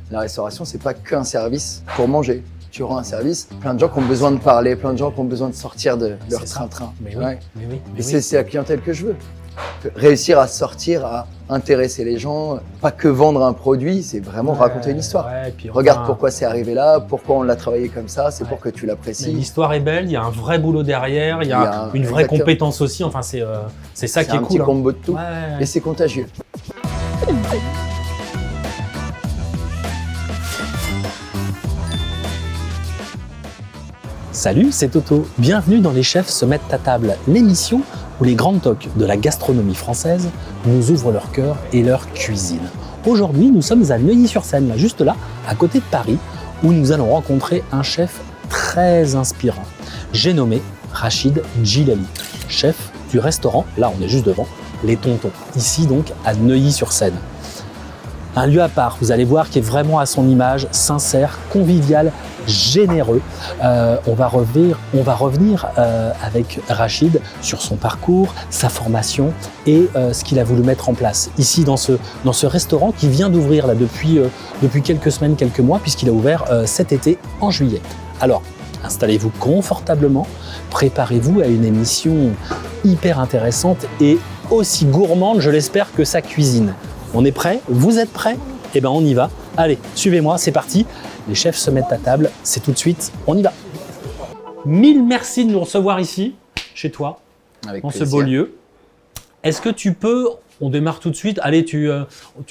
La restauration, c'est pas qu'un service pour manger. Tu rends un service, plein de gens qui ont besoin de parler, plein de gens qui ont besoin de sortir de leur train-train. Mais oui, mais oui. Et c'est la clientèle que je veux. Réussir à sortir, à intéresser les gens, pas que vendre un produit, c'est vraiment raconter une histoire. Puis regarde pourquoi c'est arrivé là, pourquoi on l'a travaillé comme ça, c'est pour que tu l'apprécies. L'histoire est belle, il y a un vrai boulot derrière, il y a une vraie compétence aussi, enfin c'est ça qui est cool. C'est un petit combo de tout, et c'est contagieux. Salut, c'est Toto. Bienvenue dans Les Chefs se mettent à table, l'émission où les grandes toques de la gastronomie française nous ouvrent leur cœur et leur cuisine. Aujourd'hui, nous sommes à Neuilly-sur-Seine, juste là, à côté de Paris, où nous allons rencontrer un chef très inspirant. J'ai nommé Rachid Djilali, chef du restaurant, là on est juste devant, Les Tontons, ici donc à Neuilly-sur-Seine. Un lieu à part, vous allez voir, qui est vraiment à son image, sincère, convivial, généreux. On va revenir avec Rachid sur son parcours, sa formation et ce qu'il a voulu mettre en place ici dans ce restaurant qui vient d'ouvrir là depuis quelques semaines, quelques mois, puisqu'il a ouvert cet été en juillet. Alors, installez-vous confortablement, préparez-vous à une émission hyper intéressante et aussi gourmande, je l'espère, que sa cuisine. On est prêts? Vous êtes prêts? Eh bien, on y va. Allez, suivez-moi, c'est parti. Les chefs se mettent à table, c'est tout de suite, on y va. Mille merci de nous recevoir ici, chez toi, avec dans plaisir. Ce beau lieu. Est-ce que tu peux, on démarre tout de suite, allez, tu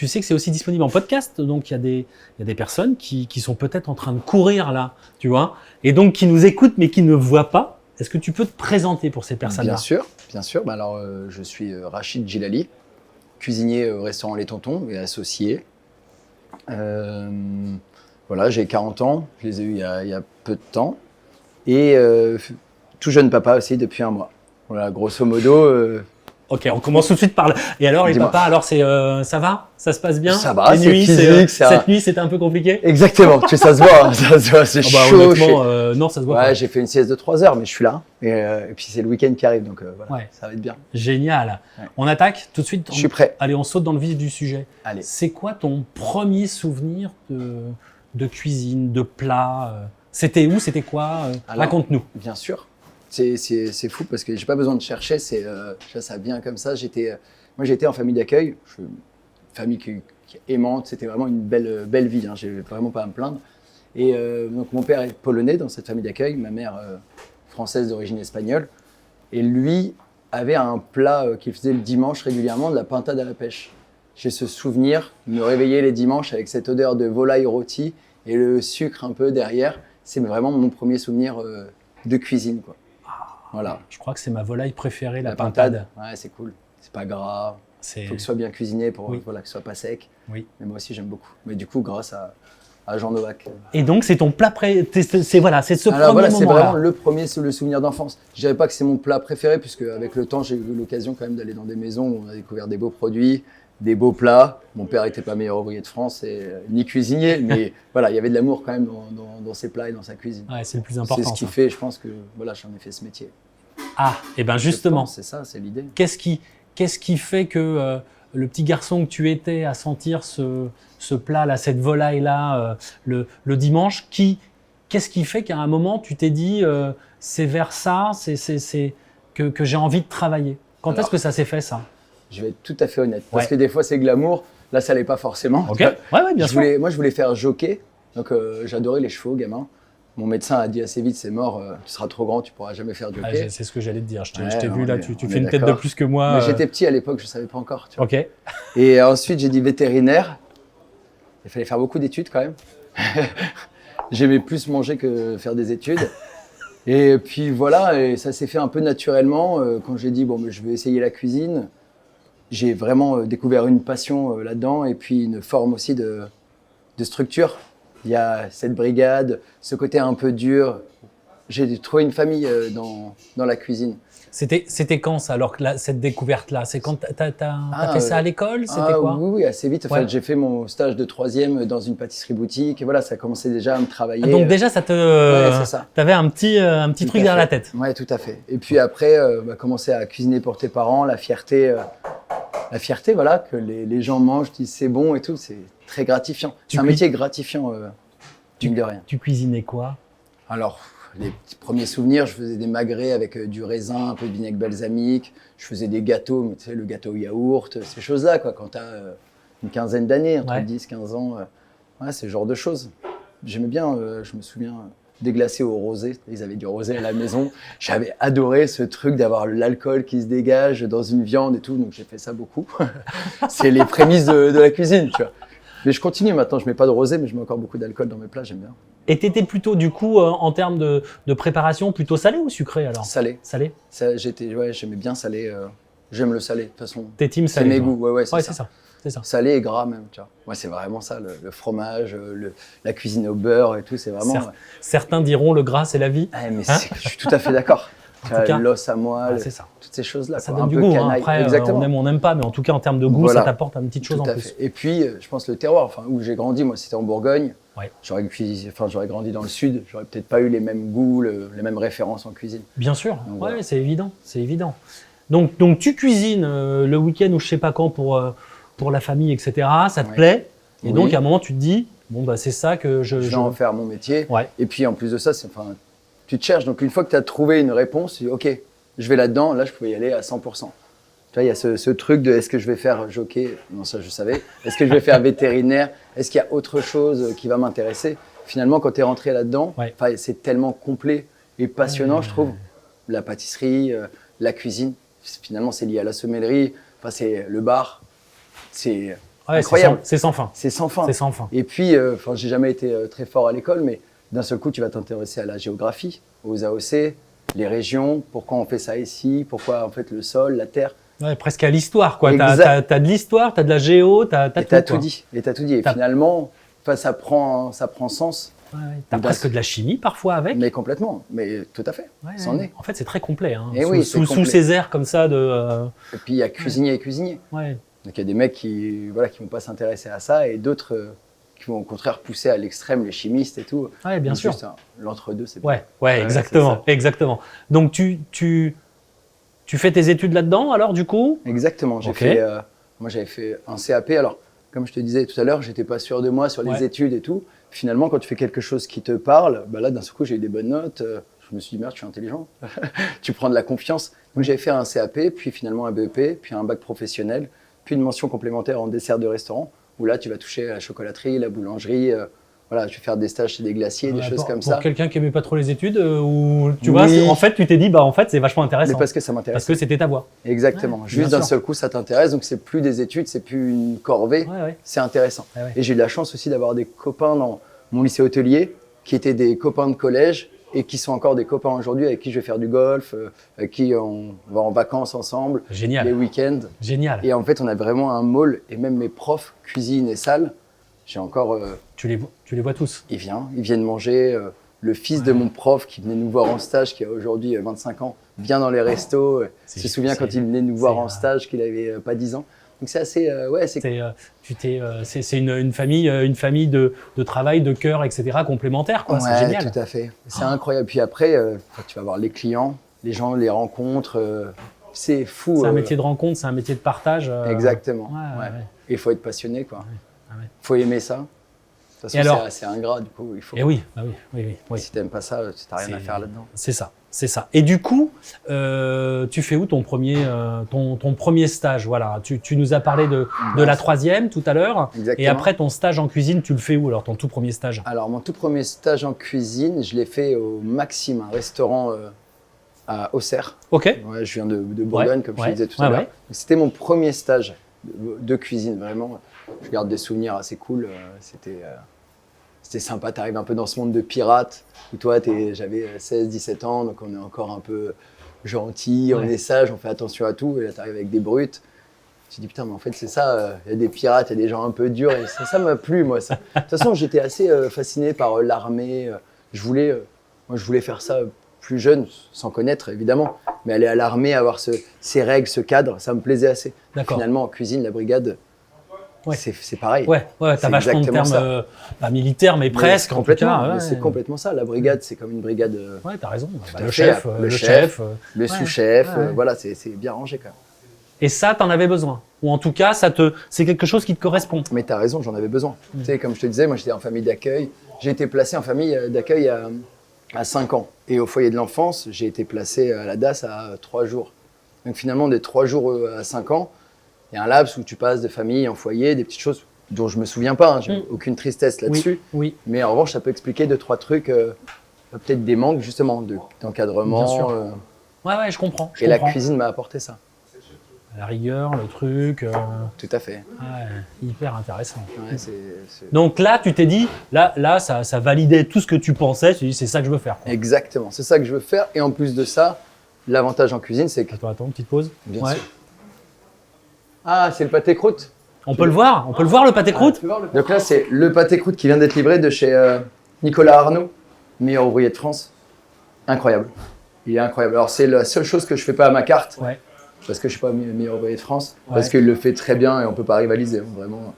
sais que c'est aussi disponible en podcast, donc il y a des personnes qui sont peut-être en train de courir là, tu vois, et donc qui nous écoutent mais qui ne voient pas. Est-ce que tu peux te présenter pour ces personnes-là? Bien sûr. Bah alors, je suis Rachid Djilali, cuisinier au restaurant Les Tontons et associé. Voilà, j'ai 40 ans, je les ai eus il y a peu de temps. Et tout jeune papa aussi depuis un mois. Voilà, grosso modo. Ok, on commence tout de suite par là. Et alors, les papas, alors ça va? Ça se passe bien? Ça va, les c'est nuits, physique. Cette nuit, c'était un peu compliqué? Exactement, ça se voit, c'est chaud. Honnêtement, non, ça se voit pas. Ouais, j'ai fait une sieste de 3 heures, mais je suis là. Et puis c'est le week-end qui arrive, donc voilà, ça va être bien. Génial. Ouais. On attaque tout de suite? Je suis prêt. Allez, on saute dans le vif du sujet. Allez. C'est quoi ton premier souvenir de cuisine, de plat? C'était où? C'était quoi? Raconte-nous. Bien sûr. C'est fou parce que j'ai pas besoin de chercher, ça vient comme ça. Moi j'étais en famille d'accueil, une famille qui est aimante, c'était vraiment une belle vie, hein, j'ai vraiment pas à me plaindre. Et donc mon père est polonais dans cette famille d'accueil, ma mère française d'origine espagnole. Et lui avait un plat qu'il faisait le dimanche régulièrement, de la pintade à la pêche. J'ai ce souvenir de me réveiller les dimanches avec cette odeur de volaille rôtie et le sucre un peu derrière. C'est vraiment mon premier souvenir de cuisine, quoi. Voilà. Je crois que c'est ma volaille préférée, la pintade. Ouais, c'est cool. C'est pas gras. Il faut que ce soit bien cuisiné pour que ce soit pas sec. Oui. Mais moi aussi, j'aime beaucoup. Mais du coup, grâce à Jean Novak. Et donc, c'est ton plat préféré. C'est ce premier moment-là. C'est vraiment le souvenir d'enfance. Je dirais pas que c'est mon plat préféré, puisque avec le temps, j'ai eu l'occasion quand même d'aller dans des maisons où on a découvert des beaux produits, des beaux plats. Mon père n'était pas meilleur ouvrier de France ni cuisinier, mais voilà, il y avait de l'amour quand même dans ses plats et dans sa cuisine. Ouais, c'est le plus important. C'est ce qui fait, je pense que voilà, j'en ai fait ce métier. Ah, et bien justement, c'est ça, c'est l'idée. Qu'est-ce qui fait que le petit garçon que tu étais à sentir ce plat-là, cette volaille-là, le dimanche, qu'est-ce qui fait qu'à un moment tu t'es dit c'est vers ça, que j'ai envie de travailler? Quand est-ce que ça s'est fait ça? Je vais être tout à fait honnête, parce que des fois c'est glamour, là ça l'est pas forcément. Ok, ouais, bien sûr. Moi je voulais faire jockey, donc j'adorais les chevaux, gamin. Mon médecin a dit assez vite, c'est mort, tu seras trop grand, tu pourras jamais faire de jockey. C'est ce que j'allais te dire, je t'ai vu là, tu fais une tête de plus que moi. Mais j'étais petit à l'époque, je savais pas encore. Tu vois. Ok. Et ensuite j'ai dit vétérinaire, il fallait faire beaucoup d'études quand même. J'aimais plus manger que faire des études. Et puis voilà, et ça s'est fait un peu naturellement. Quand j'ai dit, je vais essayer la cuisine, j'ai vraiment découvert une passion là-dedans et puis une forme aussi de structure. Il y a cette brigade, ce côté un peu dur. J'ai trouvé une famille dans la cuisine. C'était quand ça, alors cette découverte-là? C'est quand t'as fait ça à l'école? C'était quoi? Oui, assez vite. En fait, j'ai fait mon stage de 3e dans une pâtisserie boutique. Et voilà, ça commençait déjà à me travailler. Ah, donc déjà, t'avais un petit truc derrière la tête. Oui, tout à fait. Et puis après, commencer à cuisiner pour tes parents, la fierté la fierté, voilà, que les gens mangent, disent c'est bon et tout, c'est très gratifiant. C'est un métier gratifiant, mine de rien. Tu cuisinais quoi? Alors, les petits premiers souvenirs, je faisais des magrets avec du raisin, un peu de vinaigre balsamique. Je faisais des gâteaux, mais tu sais, le gâteau au yaourt, ces choses-là, quoi. Quand tu as une quinzaine d'années, entre 10 15 ans, ouais, c'est ce genre de choses. J'aimais bien, je me souviens, des glacés au rosé. Ils avaient du rosé à la maison. J'avais adoré ce truc d'avoir l'alcool qui se dégage dans une viande et tout, donc j'ai fait ça beaucoup. C'est les prémices de la cuisine, tu vois. Mais je continue maintenant, je mets pas de rosé, mais je mets encore beaucoup d'alcool dans mes plats, j'aime bien. Et t'étais plutôt, du coup, en termes de préparation, plutôt salé ou sucré alors? Salé. Salé. Ouais, j'aimais bien salé. J'aime le salé, de toute façon. T'es team salé? C'est mes goûts, ouais, c'est ça. C'est ça. Salé et gras même, tu vois. Moi, c'est vraiment ça, le fromage, la cuisine au beurre et tout, c'est vraiment... Certains diront le gras, c'est la vie. Ah, mais je suis tout à fait d'accord. L'os à moelle, c'est ça. Toutes ces choses-là. Ça donne du goût, hein. Après, on aime ou on n'aime pas, mais en tout cas, en termes de goût, voilà. Ça t'apporte une petite chose en plus. Et puis, je pense le terroir, enfin, où j'ai grandi, moi, c'était en Bourgogne. Ouais. J'aurais grandi dans le sud, j'aurais peut-être pas eu les mêmes goûts, les mêmes références en cuisine. Bien sûr, donc, voilà. C'est évident, c'est évident. Donc tu cuisines le week-end ou je sais pas quand pour la famille, etc. Ça te plaît. Et donc, à un moment, tu te dis, bon, bah, c'est ça que je vais en faire mon métier. Ouais. Et puis, en plus de ça, tu te cherches. Donc, une fois que tu as trouvé une réponse, tu dis, OK, je vais là-dedans. Là, je peux y aller à 100%. Tu vois, il y a ce truc de est-ce que je vais faire jockey? Non, ça, je savais. Est-ce que je vais faire vétérinaire? Est-ce qu'il y a autre chose qui va m'intéresser? Finalement, quand tu es rentré là-dedans, c'est tellement complet et passionnant, je trouve. La pâtisserie, la cuisine, finalement, c'est lié à la sommellerie. Enfin, c'est le bar. C'est incroyable. C'est sans fin. C'est sans fin. C'est sans fin. Et puis, j'ai jamais été très fort à l'école, mais d'un seul coup, tu vas t'intéresser à la géographie, aux AOC, les régions, pourquoi on fait ça ici, pourquoi en fait le sol, la terre. Ouais, presque à l'histoire, quoi. T'as de l'histoire, t'as de la géo, t'as tout dit. Et t'as tout dit. Et finalement, ça prend sens. Ouais, t'as presque de la chimie parfois avec. Mais complètement, mais tout à fait. C'en est. En fait, c'est très complet. Hein. Sous ces airs comme ça Et puis il y a cuisinier et cuisinier. Ouais. Donc il y a des mecs qui vont pas s'intéresser à ça et d'autres qui vont au contraire pousser à l'extrême, les chimistes et tout. Ouais, bien sûr. L'entre-deux, c'est bien. Ouais, exactement. Donc tu fais tes études là-dedans alors du coup? Exactement. Moi j'avais fait un CAP. Alors comme je te disais tout à l'heure, j'étais pas sûr de moi sur les études et tout. Finalement, quand tu fais quelque chose qui te parle, bah là d'un seul coup j'ai eu des bonnes notes. Je me suis dit merde, je suis intelligent. Tu prends de la confiance. Donc j'avais fait un CAP, puis finalement un BEP, puis un bac professionnel, puis une mention complémentaire en dessert de restaurant, où là tu vas toucher à la chocolaterie, la boulangerie. Voilà, je vais faire des stages chez des glaciers, des choses comme ça. Pour quelqu'un qui aimait pas trop les études, ou tu vois, en fait tu t'es dit bah en fait c'est vachement intéressant. Mais parce que ça m'intéresse. Parce que c'était ta voie. Exactement. Juste d'un seul coup ça t'intéresse, donc c'est plus des études, c'est plus une corvée, c'est intéressant. Et j'ai eu la chance aussi d'avoir des copains dans mon lycée hôtelier qui étaient des copains de collège et qui sont encore des copains aujourd'hui avec qui je vais faire du golf, avec qui on va en vacances ensemble, les week-ends. Génial. Et en fait, on a vraiment un môle, et même mes profs, cuisine et salle, j'ai encore... Tu les vois tous? Ils viennent manger. Le fils de mon prof qui venait nous voir en stage, qui a aujourd'hui 25 ans, vient dans les restos. Je me souviens quand il venait nous voir en stage, qu'il avait pas 10 ans. Donc c'est assez... c'est une famille de travail, de cœur, etc. complémentaires, quoi. C'est génial. Tout à fait. C'est incroyable. Puis après, tu vas voir les clients, les gens les rencontres. C'est fou. C'est un métier de rencontre, c'est un métier de partage. Exactement. Et il faut être passionné, quoi. Il faut aimer ça. De toute façon, c'est assez ingrat, du coup. Il faut... Et oui. Si tu n'aimes pas ça, tu n'as rien à faire là-dedans. C'est ça. Et du coup, tu fais où ton premier stage? Voilà. Tu nous as parlé de la troisième tout à l'heure. Exactement. Et après, ton stage en cuisine, tu le fais où alors, ton tout premier stage? Alors, mon tout premier stage en cuisine, je l'ai fait au Maxime, un restaurant à Auxerre. Ok. Ouais, je viens de Bourgogne, comme je te disais tout à l'heure. C'était mon premier stage de cuisine, vraiment. Je garde des souvenirs assez cool. C'était sympa, tu arrives un peu dans ce monde de pirates, où toi, j'avais 16-17 ans, donc on est encore un peu gentil, on est sage, on fait attention à tout, et là tu arrives avec des brutes. Tu te dis putain, mais en fait c'est ça, il y a des pirates, il y a des gens un peu durs, et ça m'a plu, moi. Ça. De toute façon, j'étais assez fasciné par l'armée. Je voulais faire ça plus jeune, sans connaître évidemment, mais aller à l'armée, avoir ces règles, ce cadre, ça me plaisait assez. Finalement, en cuisine, la brigade, c'est pareil. T'as vachement de termes pas militaires, mais presque en tout cas. C'est complètement ça. La brigade, c'est comme une brigade. T'as raison. Le chef, le sous-chef, voilà, c'est bien rangé quand même. Et ça, t'en avais besoin? Ou en tout cas, c'est quelque chose qui te correspond. Mais tu as raison, j'en avais besoin. Tu sais, comme je te disais, moi j'étais en famille d'accueil. J'ai été placé en famille d'accueil à 5 ans. Et au foyer de l'enfance, j'ai été placé à la DAS à 3 jours. Donc finalement, des 3 jours à 5 ans, il y a un laps où tu passes de famille en foyer, des petites choses dont je me souviens pas. Hein, j'ai aucune tristesse là-dessus. Oui. Mais en revanche, ça peut expliquer 2-3 trucs, peut-être des manques justement d'encadrement. Bien sûr. Ouais, je comprends. Et la cuisine m'a apporté ça. La rigueur, le truc. Tout à fait. Ouais, hyper intéressant. Ouais, Donc là, tu t'es dit, là ça validait tout ce que tu pensais. Tu t'es dit, c'est ça que je veux faire. Quoi. Exactement, c'est ça que je veux faire. Et en plus de ça, l'avantage en cuisine, c'est que… Attends, petite pause. Bien sûr. Ah, c'est le pâté croûte. On peut le voir le pâté croûte. Donc là, c'est le pâté croûte qui vient d'être livré de chez Nicolas Arnaud, meilleur ouvrier de France. Incroyable. Il est incroyable. Alors, c'est la seule chose que je fais pas à ma carte. Ouais. Parce que je suis pas meilleur ouvrier de France. Parce qu'il le fait très bien et on peut pas rivaliser. Vraiment.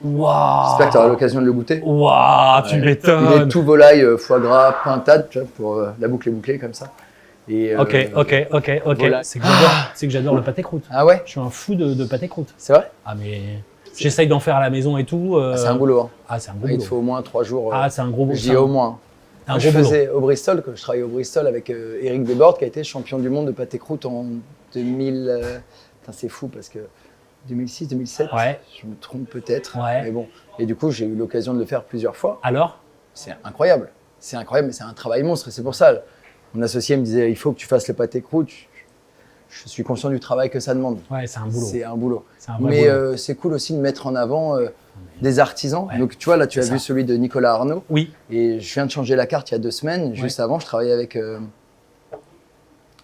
Waouh. J'espère que tu auras l'occasion de le goûter. Waouh, tu m'étonnes. Il est tout volaille, foie gras, pintade, tu vois, pour la boucle est bouclée comme ça. Et, Ok. Voilà. C'est que j'adore le pâté croûte. Ah ouais? Je suis un fou de pâté croûte. C'est vrai? Ah mais j'essaye d'en faire à la maison et tout. C'est un boulot. Hein. Ah, c'est un gros Il boulot. te faut au moins 3 jours. C'est un gros boulot. Je dis au moins. Un Moi, gros je boulot. faisais au Bristol, je travaillais au Bristol avec Eric Desbordes qui a été champion du monde de pâté croûte en 2000. C'est fou parce que 2006, 2007, je me trompe peut-être. Ouais. Mais bon. Et du coup, j'ai eu l'occasion de le faire plusieurs fois. Alors? C'est incroyable. C'est incroyable, mais c'est un travail monstre. Et c'est pour ça, mon associé me disait, il faut que tu fasses le pâté croûte. Je suis conscient du travail que ça demande. Ouais, c'est un boulot. C'est un boulot. C'est un vrai Mais boulot. c'est cool aussi de mettre en avant des artisans. Ouais. Donc tu vois, là, tu as C'est vu ça. celui de Nicolas Arnaud. Oui. Et je viens de changer la carte il y a 2 semaines. Juste avant, je travaillais avec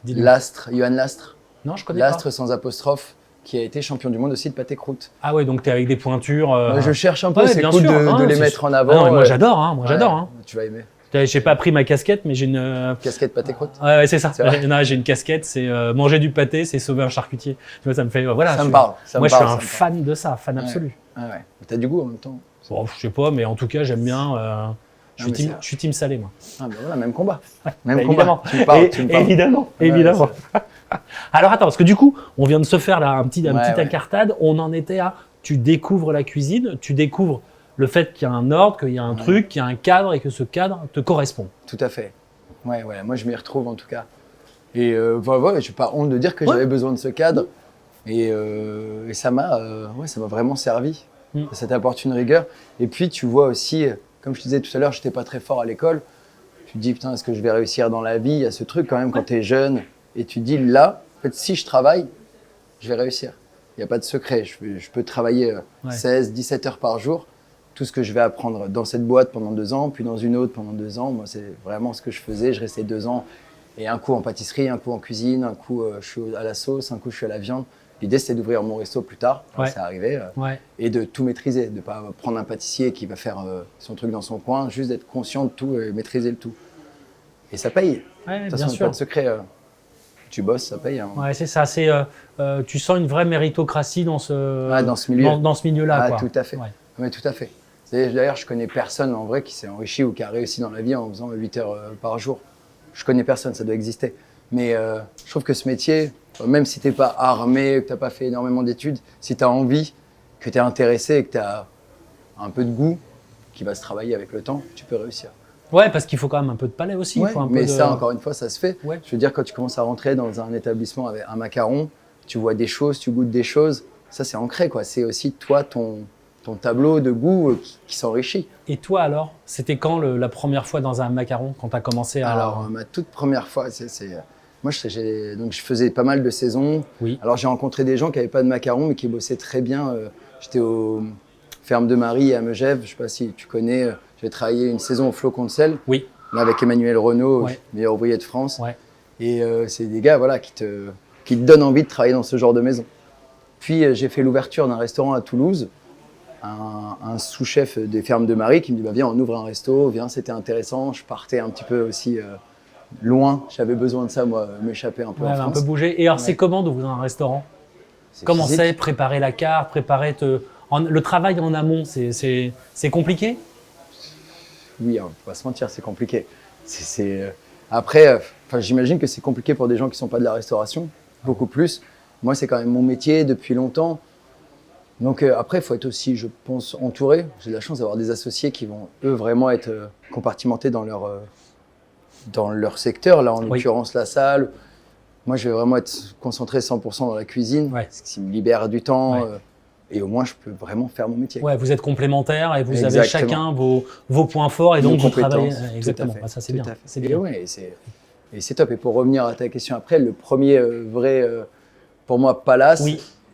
Dis-le. Lastre, Johan Lastre. Non, je connais Lastre sans apostrophe, qui a été champion du monde aussi de pâté croûte. pas. Ah ouais, donc t'es avec des pointures. Moi, je cherche un peu, ouais, c'est bien cool sûr. de les c'est mettre en Ah avant. non, mais moi j'adore, hein. Moi j'adore. Hein. Tu vas aimer. J'ai pas pris ma casquette, mais j'ai une. Casquette pâté croûte. Ouais, c'est ça. C'est vrai. Non, j'ai une casquette, c'est manger du pâté, c'est sauver un charcutier. Tu vois, ça me fait. Voilà. Ça me parle. Moi, je suis un fan de ça, fan absolu. Ouais. T'as du goût en même temps. Bon, je sais pas, mais en tout cas, j'aime bien. Je mais suis team salé, moi. Ah ben voilà, même combat. Bah, Même évidemment. combat. Tu me parles. Évidemment, Ouais, évidemment. Alors attends, parce que du coup, on vient de se faire là un petit Ouais. incartade. On en était à, tu découvres la cuisine, tu découvres le fait qu'il y a un ordre, qu'il y a un truc, qu'il y a un cadre et que ce cadre te correspond. Tout à fait. Ouais, moi je m'y retrouve en tout cas. Et voilà, je n'ai pas honte de dire que j'avais besoin de ce cadre. Et ça m'a vraiment servi. Ça t'apporte une rigueur. Et puis tu vois aussi, comme je te disais tout à l'heure, je n'étais pas très fort à l'école. Tu te dis, putain, est-ce que je vais réussir dans la vie? Il y a ce truc quand même quand tu es jeune. Et tu te dis, là, en fait, si je travaille, je vais réussir. Il n'y a pas de secret. Je peux travailler 16, 17 heures par jour. Tout ce que je vais apprendre dans cette boîte pendant 2 ans, puis dans une autre pendant 2 ans. Moi, c'est vraiment ce que je faisais. Je restais 2 ans. Et un coup en pâtisserie, un coup en cuisine, un coup je suis à la sauce, un coup je suis à la viande. L'idée, c'était d'ouvrir mon resto plus tard. C'est arrivé. Et de tout maîtriser. De ne pas prendre un pâtissier qui va faire son truc dans son coin. Juste d'être conscient de tout et maîtriser le tout. Et ça paye. Ouais, De toute façon, il n'y a pas de secret. Tu bosses, ça paye. Hein. Ouais, c'est ça. Tu sens une vraie méritocratie dans ce, dans ce milieu. Dans ce milieu-là. Quoi. Tout à fait. Ouais. Ouais, tout à fait. D'ailleurs, je connais personne en vrai qui s'est enrichi ou qui a réussi dans la vie en faisant 8 heures par jour. Je connais personne, ça doit exister. Mais je trouve que ce métier, même si tu n'es pas armé, que tu n'as pas fait énormément d'études, si tu as envie, que tu es intéressé et que tu as un peu de goût qui va se travailler avec le temps, tu peux réussir. Ouais, parce qu'il faut quand même un peu de palais aussi. Ouais, il faut un mais peu ça, encore une fois, ça se fait. Ouais. Je veux dire, quand tu commences à rentrer dans un établissement avec un macaron, tu vois des choses, tu goûtes des choses. Ça, c'est ancré, quoi. C'est aussi toi, ton tableau de goût qui s'enrichit. Et toi alors, c'était quand la première fois dans un macaron, quand tu as commencé à… Alors, ma toute première fois, moi, donc, je faisais pas mal de saisons. Oui. Alors, j'ai rencontré des gens qui n'avaient pas de macaron, mais qui bossaient très bien. J'étais aux Fermes de Marie à Megève. Je ne sais pas si tu connais. J'ai travaillé une saison au Flocon de sel. Oui. Là, avec Emmanuel Renaud, Ouais. meilleur ouvrier de France. Ouais. Et c'est des gars voilà, qui te donnent envie de travailler dans ce genre de maison. Puis, j'ai fait l'ouverture d'un restaurant à Toulouse. Un sous-chef des Fermes de Marie qui me dit bah, viens, on ouvre un resto, viens, c'était intéressant. Je partais un petit peu aussi loin, j'avais besoin de ça, moi, m'échapper un peu en Un France. peu bouger. Et alors, c'est comment d'ouvrir un restaurant? Comment physique. c'est préparer la carte, le travail en amont, c'est compliqué? Oui, on ne va pas se mentir, c'est compliqué. Après, j'imagine que c'est compliqué pour des gens qui ne sont pas de la restauration, beaucoup plus. Moi, c'est quand même mon métier depuis longtemps. Donc après, il faut être aussi, je pense, entouré. J'ai la chance d'avoir des associés qui vont, eux, vraiment être compartimentés dans leur secteur. Là, en l'occurrence, la salle. Moi, je vais vraiment être concentré 100% dans la cuisine, ce qui me libère du temps. Et au moins, je peux vraiment faire mon métier. Ouais, vous êtes complémentaires et vous avez chacun vos points forts et donc vous travaillez. Exactement, ça c'est bien. C'est bien. Et c'est top. Et pour revenir à ta question après, le premier vrai, pour moi, palace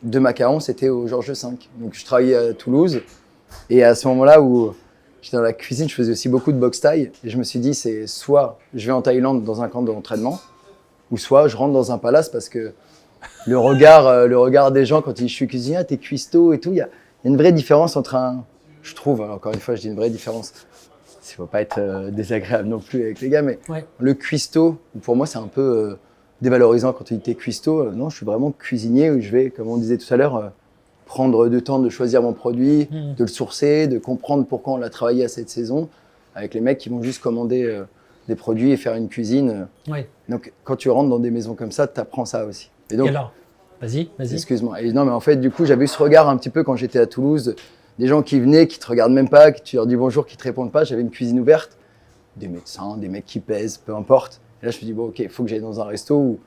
de macarons, c'était au Georges V. Donc, je travaillais à Toulouse. Et à ce moment-là où j'étais dans la cuisine, je faisais aussi beaucoup de boxe thaï. Et je me suis dit, c'est soit je vais en Thaïlande dans un camp d'entraînement, ou soit je rentre dans un palace parce que le regard des gens quand je suis cuisinier, t'es cuistot et tout, il y a une vraie différence entre je trouve, encore une fois, je dis une vraie différence. Il ne faut pas être désagréable non plus avec les gars, mais le cuistot, pour moi, c'est un peu dévalorisant quand tu dis t'es cuistot. Non, je suis vraiment cuisinier où je vais, comme on disait tout à l'heure, prendre le temps de choisir mon produit, de le sourcer, de comprendre pourquoi on l'a travaillé à cette saison, avec les mecs qui vont juste commander des produits et faire une cuisine. Donc, quand tu rentres dans des maisons comme ça, tu apprends ça aussi. Et donc, alors, vas-y. Excuse-moi. Et non, mais en fait, du coup, j'avais eu ce regard un petit peu quand j'étais à Toulouse, des gens qui venaient, qui te regardent même pas, qui tu leur dis bonjour, qui te répondent pas. J'avais une cuisine ouverte, des médecins, des mecs qui pèsent, peu importe. Et là, je me dis, bon, ok, il faut que j'aille dans un resto où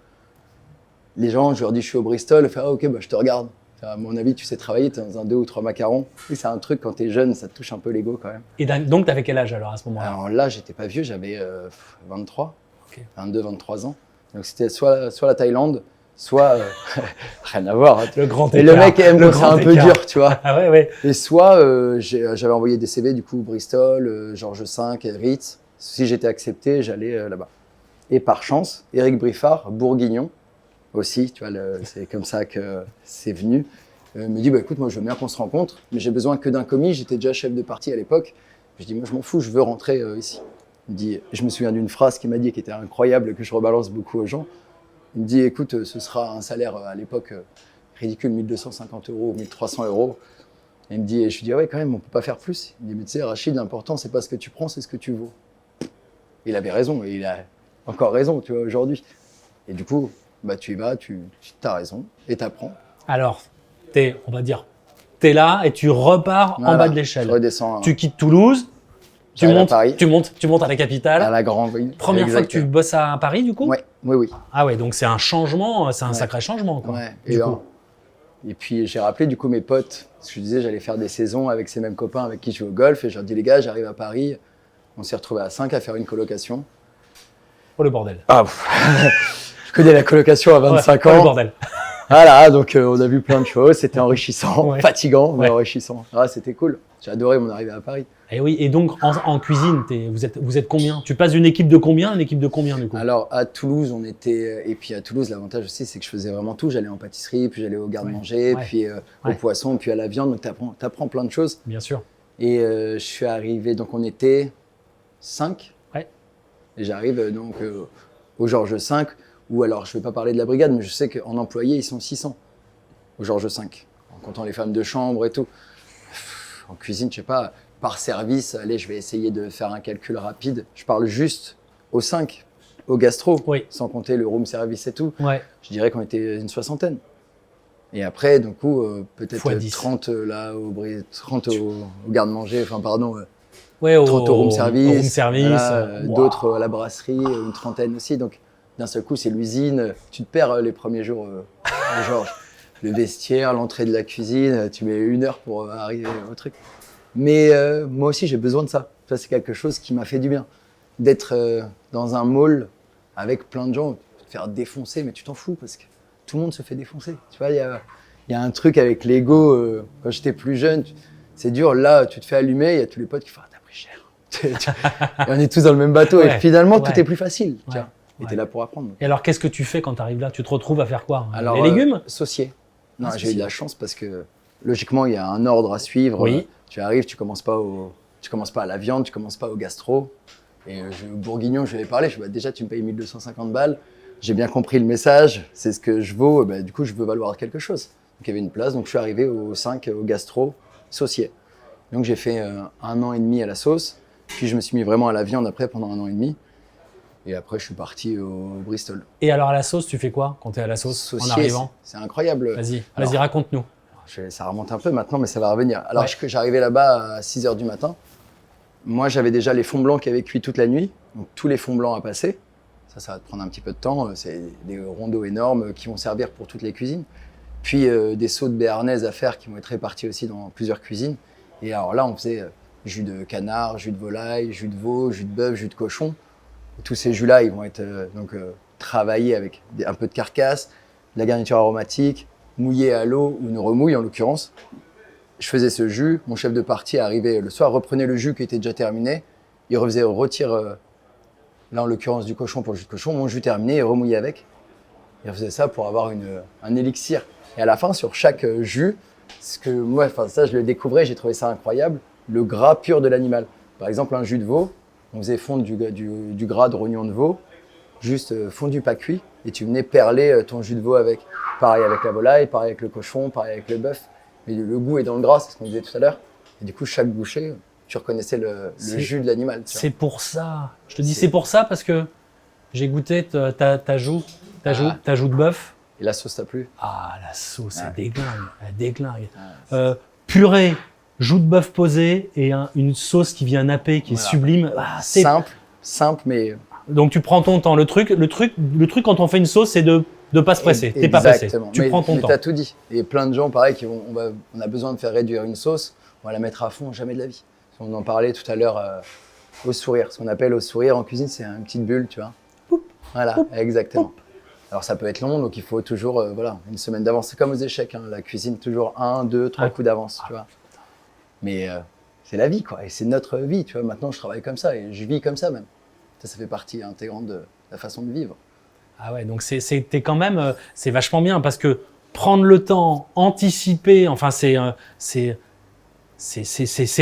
les gens, je leur dis, je suis au Bristol, ils font, ah, ok, bah, je te regarde. À mon avis, tu sais travailler, tu es dans un 2 ou 3 macarons. Et c'est un truc, quand tu es jeune, ça te touche un peu l'ego quand même. Et donc, tu avais quel âge alors à ce moment-là? Alors là, j'étais pas vieux, j'avais 23, 22, 23 ans. Donc c'était soit la Thaïlande, soit rien à voir. Le grand écart. Et le mec aime bosser un peu dur, tu vois. Ah ouais. Et soit j'avais envoyé des CV, du coup, Bristol, Georges V, Ritz. Si j'étais accepté, j'allais là-bas. Et par chance, Éric Briffard, Bourguignon, aussi, tu vois, c'est comme ça que c'est venu, me dit, bah, écoute, moi, je veux bien qu'on se rencontre, mais j'ai besoin que d'un commis. J'étais déjà chef de partie à l'époque. Je dis, moi, je m'en fous, je veux rentrer ici. Il me dit, je me souviens d'une phrase qu'il m'a dit qui était incroyable, que je rebalance beaucoup aux gens. Il me dit, écoute, ce sera un salaire à l'époque ridicule, 1250 €, 1300 €. Et il me dit, et je lui dis, ah ouais, quand même, on peut pas faire plus. Il me dit, mais tu sais, Rachid, l'important, c'est pas ce que tu prends, c'est ce que tu vaux. Il avait raison, et il a encore raison, tu vois, aujourd'hui. Et du coup, bah, tu y vas, tu as raison, et tu apprends. Alors, on va dire, tu es là et tu repars en bas de l'échelle. Je redescends. Tu quittes Toulouse. Tu montes à la capitale. À la grande ville. Première fois que tu bosses à Paris, du coup? Oui. Ah ouais, donc c'est un changement, c'est un sacré changement, quoi. Et puis j'ai rappelé du coup mes potes, parce que je disais j'allais faire des saisons avec ces mêmes copains avec qui je joue au golf, et je leur dis les gars, j'arrive à Paris, on s'est retrouvés à 5 à faire une colocation. Oh le bordel. Je connais la colocation à 25 ans. Oh le bordel. Voilà, donc on a vu plein de choses, c'était enrichissant, fatigant, mais enrichissant. C'était cool, j'ai adoré mon arrivée à Paris. Et oui, et donc en cuisine, vous êtes combien? Tu passes d'une équipe de combien à une équipe de combien du coup? Alors à Toulouse, on était, et puis à Toulouse, l'avantage aussi, c'est que je faisais vraiment tout. J'allais en pâtisserie, puis j'allais au garde-manger, puis au poisson, puis à la viande, donc t'apprends plein de choses. Bien sûr. Et je suis arrivé, donc on était 5. Et j'arrive donc au Georges V, où alors je ne vais pas parler de la brigade, mais je sais qu'en employés, ils sont 600 au Georges V, en comptant les femmes de chambre et tout. En cuisine, je sais pas, par service, allez, je vais essayer de faire un calcul rapide. Je parle juste aux 5, au gastro, sans compter le room service et tout. Je dirais qu'on était une 60aine. Et après, du coup, peut-être 30 là, 30 au garde-manger, enfin pardon, 30 au room service, d'autres à la brasserie, une 30aine aussi. Donc d'un seul coup, c'est l'usine. Tu te perds les premiers jours à Georges. Le vestiaire, l'entrée de la cuisine, tu mets 1 heure pour arriver au truc. Mais moi aussi, j'ai besoin de ça. Ça, c'est quelque chose qui m'a fait du bien. D'être dans un mall avec plein de gens, te faire défoncer, mais tu t'en fous parce que tout le monde se fait défoncer. Tu vois, il y a un truc avec l'ego. Quand j'étais plus jeune, c'est dur. Là, tu te fais allumer, il y a tous les potes qui font « Ah, t'as pris cher ». Et on est tous dans le même bateau. Et finalement, tout est plus facile. Tu vois. Et t'es là pour apprendre. Et alors, qu'est-ce que tu fais quand tu arrives là? Tu te retrouves à faire quoi? Les légumes? Saucier. Non, j'ai eu de la chance parce que logiquement, il y a un ordre à suivre. Tu arrives, tu commences pas à la viande, tu commences pas au gastro. Et Bourguignon, je lui ai parlé, je lui ai dit, déjà, tu me payes 1250 balles. J'ai bien compris le message, c'est ce que je vaux. Du coup, je veux valoir quelque chose. Donc, il y avait une place, donc je suis arrivé au 5, au gastro, saucier. Donc, j'ai fait 1 an et demi à la sauce. Puis, je me suis mis vraiment à la viande après pendant 1 an et demi. Et après, je suis parti au Bristol. Et alors, à la sauce, tu fais quoi quand tu es à la sauce en arrivant? C'est incroyable. Vas-y, raconte-nous. ça remonte un peu maintenant, mais ça va revenir. Alors que j'arrivais là-bas à 6h du matin, moi j'avais déjà les fonds blancs qui avaient cuit toute la nuit, donc tous les fonds blancs à passer. Ça va te prendre un petit peu de temps. C'est des rondeaux énormes qui vont servir pour toutes les cuisines. Puis des seaux de béarnaise à faire qui vont être répartis aussi dans plusieurs cuisines. Et alors là, on faisait jus de canard, jus de volaille, jus de veau, jus de bœuf, jus de cochon. Et tous ces jus-là, ils vont être travaillés avec un peu de carcasse, de la garniture aromatique, mouillés à l'eau ou une remouille en l'occurrence. Je faisais ce jus. Mon chef de partie arrivait le soir, reprenait le jus qui était déjà terminé. Il refaisait retire là en l'occurrence du cochon pour le jus de cochon, mon jus terminé et remouillé avec. Il faisait ça pour avoir un élixir. Et à la fin, sur chaque jus, ça je le découvrais, j'ai trouvé ça incroyable, le gras pur de l'animal. Par exemple, un jus de veau, on faisait fondre du gras de rognon de veau, juste fondu pas cuit, et tu venais perler ton jus de veau avec. Pareil avec la volaille, pareil avec le cochon, pareil avec le bœuf. Mais le goût est dans le gras, c'est ce qu'on disait tout à l'heure. Et du coup, chaque bouchée, tu reconnaissais le jus de l'animal. C'est pour ça. Je te dis c'est pour ça parce que j'ai goûté ta joue de bœuf. Et la sauce t'a plu? Ah, la sauce, elle déglingue. Purée, joue de bœuf posée et une sauce qui vient napper, qui est sublime. Ah, c'est simple, mais... Donc tu prends ton temps. Le truc quand on fait une sauce, c'est de pas se presser. T'es pas pressé. Tu prends ton temps. Mais t'as tout dit. Et plein de gens, pareil, on a besoin de faire réduire une sauce, on va la mettre à fond, jamais de la vie. On en parlait tout à l'heure au sourire. Ce qu'on appelle au sourire en cuisine, c'est une petite bulle, tu vois. Poup, voilà, poup, exactement. Poup. Alors ça peut être long, donc il faut toujours une semaine d'avance. C'est comme aux échecs, la cuisine, toujours 1, 2, 3 coups d'avance, tu vois. Mais c'est la vie, quoi. Et c'est notre vie, tu vois. Maintenant, je travaille comme ça et je vis comme ça même. Ça fait partie intégrante de la façon de vivre. Ah ouais, donc t'es quand même, c'est vachement bien parce que prendre le temps, anticiper, enfin c'est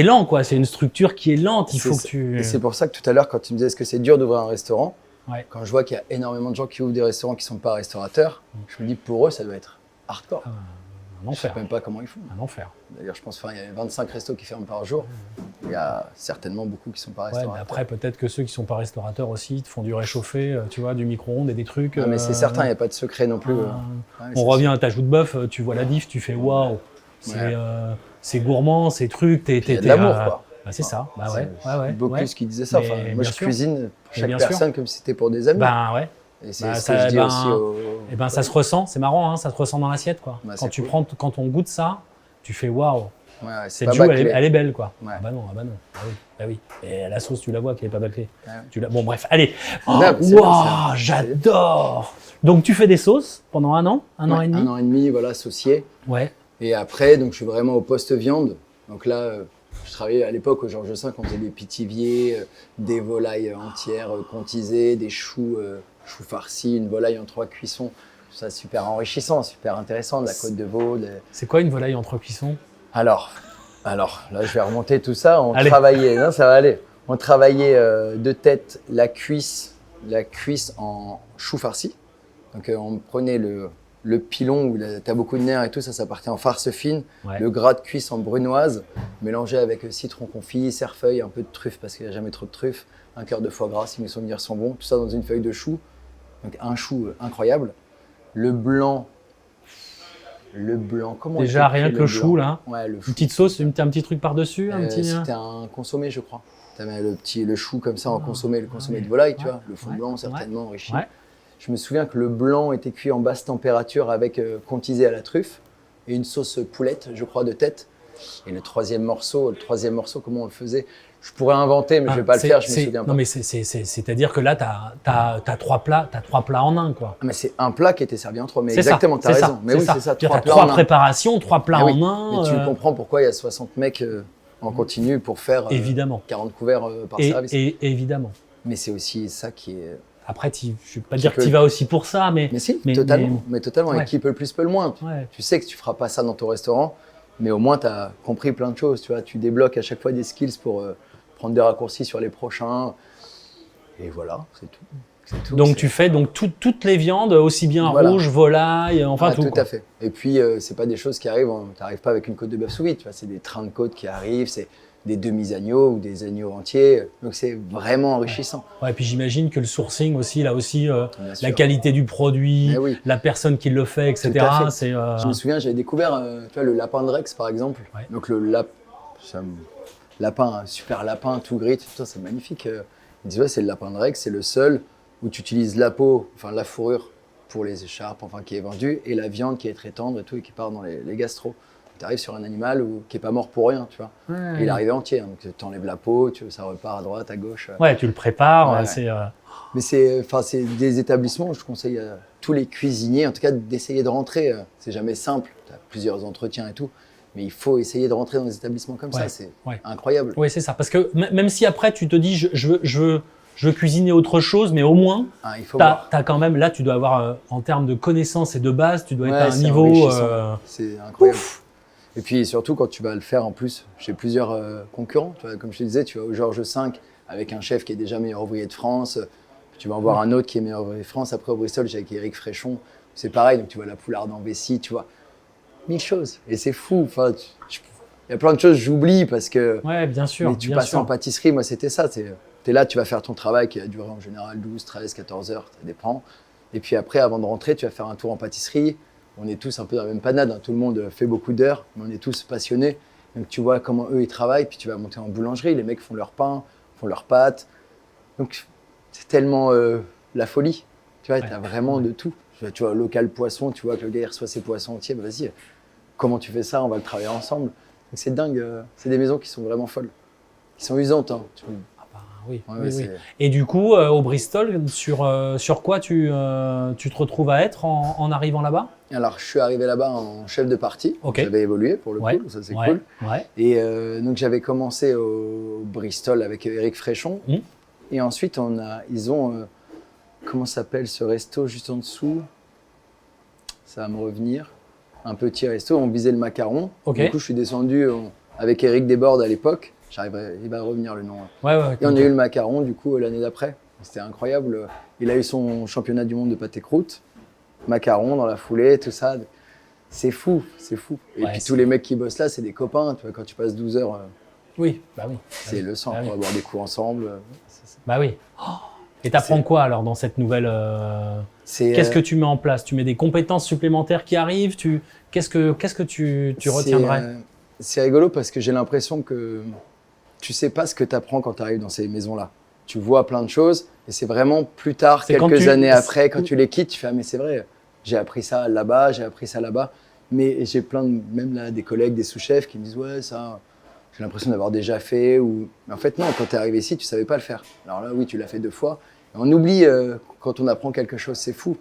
lent, quoi. C'est une structure qui est lente. Il faut que tu. Et c'est pour ça que tout à l'heure, quand tu me disais est-ce que c'est dur d'ouvrir un restaurant, quand je vois qu'il y a énormément de gens qui ouvrent des restaurants qui ne sont pas restaurateurs, je me dis pour eux, ça doit être hardcore. Un enfer. Je ne sais même pas comment ils font. Un enfer. D'ailleurs, je pense qu'il y a 25 restos qui ferment par jour. Il y a certainement beaucoup qui ne sont pas restaurateurs. Mais après, peut-être que ceux qui ne sont pas restaurateurs aussi te font du réchauffé, tu vois, du micro-ondes et des trucs. Mais c'est certain, il n'y a pas de secret non plus. On revient à ta joue de bœuf, tu vois la diff, tu fais waouh. C'est gourmand, c'est truc. Il y a de l'amour, quoi. C'est ça. Beaucoup qui disaient ça. Enfin, moi, je cuisine pour chaque personne comme si c'était pour des amis. Et c'est ce que je dis aussi ça se ressent, c'est marrant, ça se ressent dans l'assiette, quoi. Quand on goûte ça, tu fais waouh. Cette joue, elle est belle, quoi. Ah bah non. Ah oui. Et la sauce, tu la vois qu'elle est pas bâclée. Bon, bref, allez. Waouh, j'adore. Donc, tu fais des sauces pendant un an et demi. 1 an et demi, voilà, saucier. Ouais. Et après, donc, je suis vraiment au poste viande. Donc là, je travaillais à l'époque au Georges V, on faisait des pitiviers, des volailles entières contisées, des choux farcis, une volaille en 3 cuissons. Tout ça, super enrichissant, super intéressant, de la côte de veau. C'est quoi une volaille en 3 cuissons? Alors, là, je vais remonter tout ça. On travaillait, non, ça va aller. On travaillait de tête la cuisse en chou farci. Donc, on prenait le pilon où tu as beaucoup de nerfs et tout, ça partait en farce fine. Ouais. Le gras de cuisse en brunoise, mélangé avec citron confit, cerfeuil, un peu de truffe parce qu'il n'y a jamais trop de truffe, un cœur de foie gras si mes souvenirs sont bons. Tout ça dans une feuille de chou. Donc, un chou incroyable. Le blanc, comment déjà rien que le chou là. Ouais, le chou. Une petite sauce, un petit truc par-dessus, C'était un consommé, je crois. Tu avais le chou comme ça en consommé, le consommé de volaille, tu vois, le fond blanc certainement enrichi. Ouais. Je me souviens que le blanc était cuit en basse température avec contisé à la truffe et une sauce poulette, je crois, de tête. Et le troisième morceau, comment on le faisait? Je pourrais inventer, mais je ne vais pas le faire, je me souviens pas. Non, mais c'est-à-dire que là, tu as 3 plats en un, quoi. Mais c'est un plat qui était servi en 3, mais exactement, tu as raison. Mais oui, c'est ça, 3 plats en un. 3 préparations, 3 plats en un. Mais tu comprends pourquoi il y a 60 mecs en continu pour faire 40 couverts par service. Évidemment. Mais c'est aussi ça qui est... Après, je ne vais pas dire que tu y vas aussi pour ça, mais... Mais si, totalement. Ouais. Et qui peut le plus, peut le moins. Ouais. Tu sais que tu ne feras pas ça dans ton restaurant, mais au moins, tu as compris plein de choses. Tu vois, tu débloques à chaque fois des skills pour prendre des raccourcis sur les prochains. Et voilà, c'est tout. Donc, tu fais toutes les viandes, aussi bien rouge, volaille, enfin tout. Tout à fait. Et puis, ce n'est pas des choses qui arrivent, tu n'arrives pas avec une côte de bœuf sous vide. C'est des trains de côte qui arrivent, des demi-agneaux ou des agneaux entiers. Donc c'est vraiment enrichissant. Ouais, et puis j'imagine que le sourcing aussi, là aussi, Bien la sûr. qualité du produit, Eh oui. la personne qui le fait, etc. Tout à fait. C'est, Je me souviens, j'avais découvert tu vois, le lapin de Rex, par exemple. Ouais. Donc lapin, un super lapin, tout gris, tout ça, c'est magnifique. Ils disent, ouais, c'est le lapin de Rex, c'est le seul où tu utilises la peau, enfin la fourrure pour les écharpes, enfin qui est vendue, et la viande qui est très tendre et tout, et qui part dans les gastros. Tu arrives sur un animal qui n'est pas mort pour rien, tu vois. Ouais. Et il est arrivé entier, hein, donc tu enlèves la peau, ça repart à droite, à gauche. Ouais, tu le prépares, Ouais. c'est... Mais c'est des établissements, je conseille à tous les cuisiniers, en tout cas, d'essayer de rentrer. C'est jamais simple, tu as plusieurs entretiens et tout, mais il faut essayer de rentrer dans des établissements comme ça, c'est incroyable. Oui, c'est ça. Parce que même si après, tu te dis, je veux cuisiner autre chose, mais au moins, Ah, il faut tu voir. as quand même, là, tu dois avoir, en termes de connaissances et de base, tu dois être à un c'est niveau... enrichissant. C'est incroyable. Et puis surtout, quand tu vas le faire en plus chez plusieurs concurrents, tu vois, comme je te disais, tu vas au Georges V avec un chef qui est déjà meilleur ouvrier de France, tu vas en voir un autre qui est meilleur ouvrier de France, après au Bristol, j'ai avec Éric Fréchon, c'est pareil, donc tu vois la poularde en vessie, tu vois, 1000 choses. Et c'est fou, enfin, il y a plein de choses que j'oublie parce que Ouais, bien sûr. mais tu bien passes sûr. en pâtisserie, moi c'était ça, tu es là, tu vas faire ton travail qui a duré en général 12, 13, 14 heures, ça dépend. Et puis après, avant de rentrer, tu vas faire un tour en pâtisserie. On est tous un peu dans la même panade, hein. Tout le monde fait beaucoup d'heures, mais on est tous passionnés. Donc tu vois comment eux ils travaillent, puis tu vas monter en boulangerie, les mecs font leur pain, font leurs pâtes. Donc c'est tellement la folie, tu vois, tu as vraiment de tout. Tu vois, local poisson, tu vois que le gars il reçoit ses poissons entiers, bah, vas-y, comment tu fais ça, on va le travailler ensemble. Donc c'est dingue, c'est des maisons qui sont vraiment folles, qui sont usantes. Hein. Ah bah, oui, Ouais, oui, ouais, oui. Et du coup, au Bristol, sur quoi tu te retrouves à être en arrivant là-bas? Alors je suis arrivé là-bas en chef de partie, Ok. j'avais évolué pour le Ouais. coup, ça c'est Ouais, cool. ouais. Et donc j'avais commencé au Bristol avec Éric Fréchon. Mmh. Et ensuite, ils ont, comment s'appelle ce resto juste en dessous? Ça va me revenir. Un petit resto, on visait le macaron. Ok. Du coup, je suis descendu avec Éric Desbordes à l'époque. Il va revenir le nom. Ouais, ouais, Et on a eu le macaron du coup l'année d'après. C'était incroyable. Il a eu son championnat du monde de pâté croûte. Macaron dans la foulée, tout ça. C'est fou, c'est fou. Et Ouais, puis c'est- tous les mecs qui bossent là, c'est des copains. Tu vois, quand tu passes 12 heures, Oui, bah oui. c'est le sang. Ah oui. On va boire des coups ensemble. Bah oui. Oh. Et t'apprends quoi alors dans cette nouvelle... Qu'est-ce que tu mets en place? Tu mets des compétences supplémentaires qui arrivent? Qu'est-ce que tu retiendrais? C'est rigolo parce que j'ai l'impression que tu sais pas ce que tu apprends quand tu arrives dans ces maisons-là. Tu vois plein de choses et c'est vraiment plus tard, C'est quand quelques tu- années après, quand tu les quittes, tu fais ah mais c'est vrai, j'ai appris ça là-bas, j'ai appris ça là-bas. Mais j'ai même là des collègues, des sous-chefs qui me disent ouais ça, j'ai l'impression d'avoir déjà fait ou mais en fait non, quand tu es arrivé ici, tu savais pas le faire. Alors là oui, tu l'as fait 2 fois. Et on oublie quand on apprend quelque chose, c'est fou.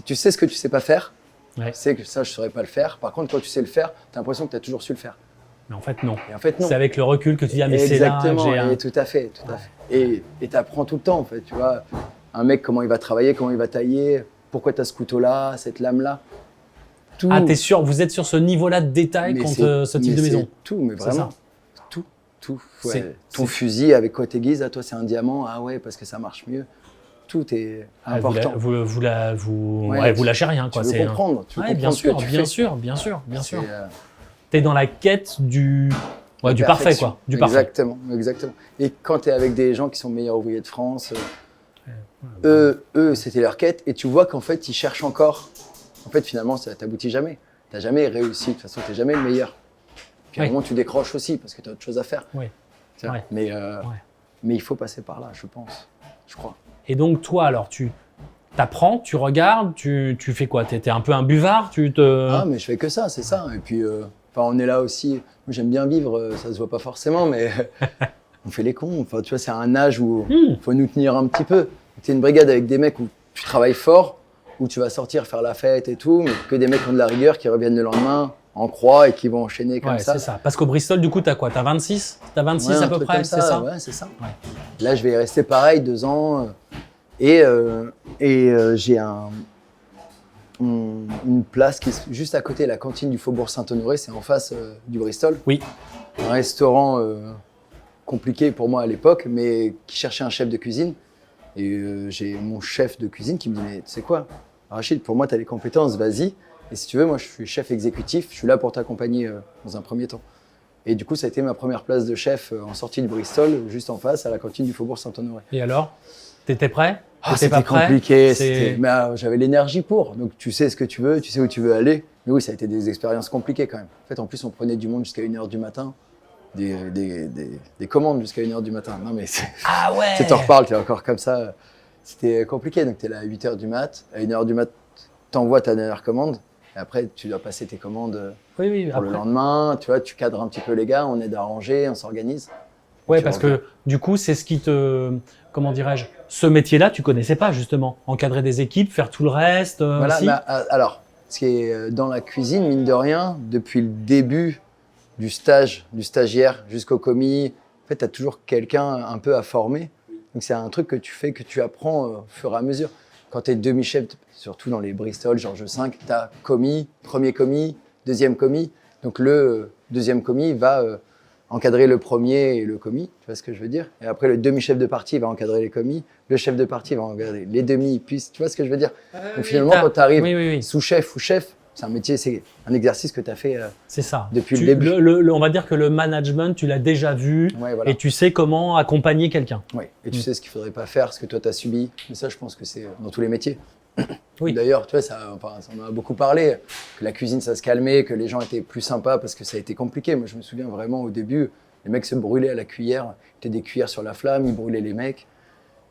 Tu sais ce que tu sais pas faire. Ouais. Tu sais que ça je saurais pas le faire. Par contre, quand tu sais le faire, tu as l'impression que tu as toujours su le faire. Mais en fait, non. Et en fait non. C'est avec le recul que tu dis, ah mais c'est là que Exactement, j'ai un... et tout à fait, tout à fait. Et tu apprends tout le temps, en fait, tu vois. Un mec, comment il va travailler, comment il va tailler, pourquoi tu as ce couteau-là, cette lame-là. Tout. Ah, t'es sûr, vous êtes sur ce niveau-là de détail Mais quand c'est- ce type de mais maison? c'est tout, mais C'est vraiment. ça. Tout. C'est- Ouais. Ton c'est- fusil, avec quoi t'aiguises, à toi c'est un diamant, ah ouais, parce que ça marche mieux. Tout est Ah, important. Ouais, vous lâchez rien, quoi. Tu veux C'est, comprendre, tu veux Ouais, bien comprendre ce que sûr, tu bien fais. sûr, bien sûr, bien sûr. C'est, T'es dans la quête du parfait, perfection. quoi. Du parfait. Exactement, exactement. Et quand tu es avec des gens qui sont meilleurs ouvriers de France, eux, c'était leur quête. Et tu vois qu'en fait, ils cherchent encore. En fait, finalement, ça t'aboutit jamais. Tu n'as jamais réussi. De toute façon, tu n'es jamais le meilleur. Puis à un Oui. moment, tu décroches aussi parce que tu as autre chose à faire. Oui. Tu vois. Ouais. Mais il faut passer par là, je pense. Je crois. Et donc, toi, alors, tu t'apprends, tu regardes, tu fais quoi? T'es un peu un buvard? Ah, mais je fais que ça, c'est ça. Et puis, on est là aussi. Moi, j'aime bien vivre. Ça se voit pas forcément, mais on fait les cons. Enfin, tu vois, c'est un âge où il faut nous tenir un petit peu. Tu es une brigade avec des mecs où tu travailles fort, où tu vas sortir faire la fête et tout, mais que des mecs qui ont de la rigueur, qui reviennent le lendemain en croix et qui vont enchaîner comme Ouais, ça. c'est ça. Parce qu'au Bristol, du coup, t'as quoi? T'as 26? T'as 26 Ouais, à un peu truc près, comme c'est ça? Ouais, c'est ça. Ouais. Là, je vais y rester pareil 2 ans. Et j'ai une place qui est juste à côté, la cantine du Faubourg Saint-Honoré, c'est en face du Bristol. Oui. Un restaurant compliqué pour moi à l'époque, mais qui cherchait un chef de cuisine. Et j'ai mon chef de cuisine qui me dit, mais tu sais quoi, Rachid, pour moi, tu as les compétences, vas-y. Et si tu veux, moi, je suis chef exécutif, je suis là pour t'accompagner dans un premier temps. Et du coup, ça a été ma première place de chef en sortie de Bristol, juste en face, à la cantine du Faubourg Saint-Honoré. Et alors, t'étais prêt? C'était pas prêt? compliqué, mais j'avais l'énergie pour. Donc tu sais ce que tu veux, tu sais où tu veux aller. Mais oui, ça a été des expériences compliquées quand même. En fait, en plus, on prenait du monde jusqu'à 1h du matin. Des commandes jusqu'à 1h du matin. Non, mais Ah ouais! tu t'en reparles, tu es encore comme ça. C'était compliqué. Donc tu es là à 8h du mat. À 1h du mat, tu envoies ta dernière commande. Et après, tu dois passer tes commandes pour après. le lendemain. Tu vois, tu cadres un petit peu les gars, on aide à ranger, on s'organise. Ouais, parce que du coup, c'est ce qui te. Comment dirais-je? Ce métier-là, tu connaissais pas justement. Encadrer des équipes, faire tout le reste. Voilà, si. alors, ce qui est dans la cuisine, mine de rien, depuis le début du stage, du stagiaire jusqu'au commis, en fait, tu as toujours quelqu'un un peu à former. Donc, c'est un truc que tu fais, que tu apprends au fur et à mesure. Quand tu es demi-chef, surtout dans les Bristol, Georges V, tu as commis, premier commis, deuxième commis. Donc, le deuxième commis va encadrer le premier et le commis, tu vois ce que je veux dire? Et après, le demi-chef de partie va encadrer les commis, le chef de partie va encadrer les demi, puis tu vois ce que je veux dire? Donc finalement, quand tu arrives sous-chef ou chef, c'est un métier, c'est un exercice que tu as fait c'est ça. Depuis le début. On va dire que le management, tu l'as déjà vu et tu sais comment accompagner quelqu'un. Oui, et tu sais ce qu'il ne faudrait pas faire, ce que toi tu as subi. Mais ça, je pense que c'est dans tous les métiers. Oui. D'ailleurs, tu vois, on en a beaucoup parlé, que la cuisine, ça se calmait, que les gens étaient plus sympas parce que ça a été compliqué. Moi, je me souviens vraiment au début, les mecs se brûlaient à la cuillère, étaient des cuillères sur la flamme, ils brûlaient les mecs,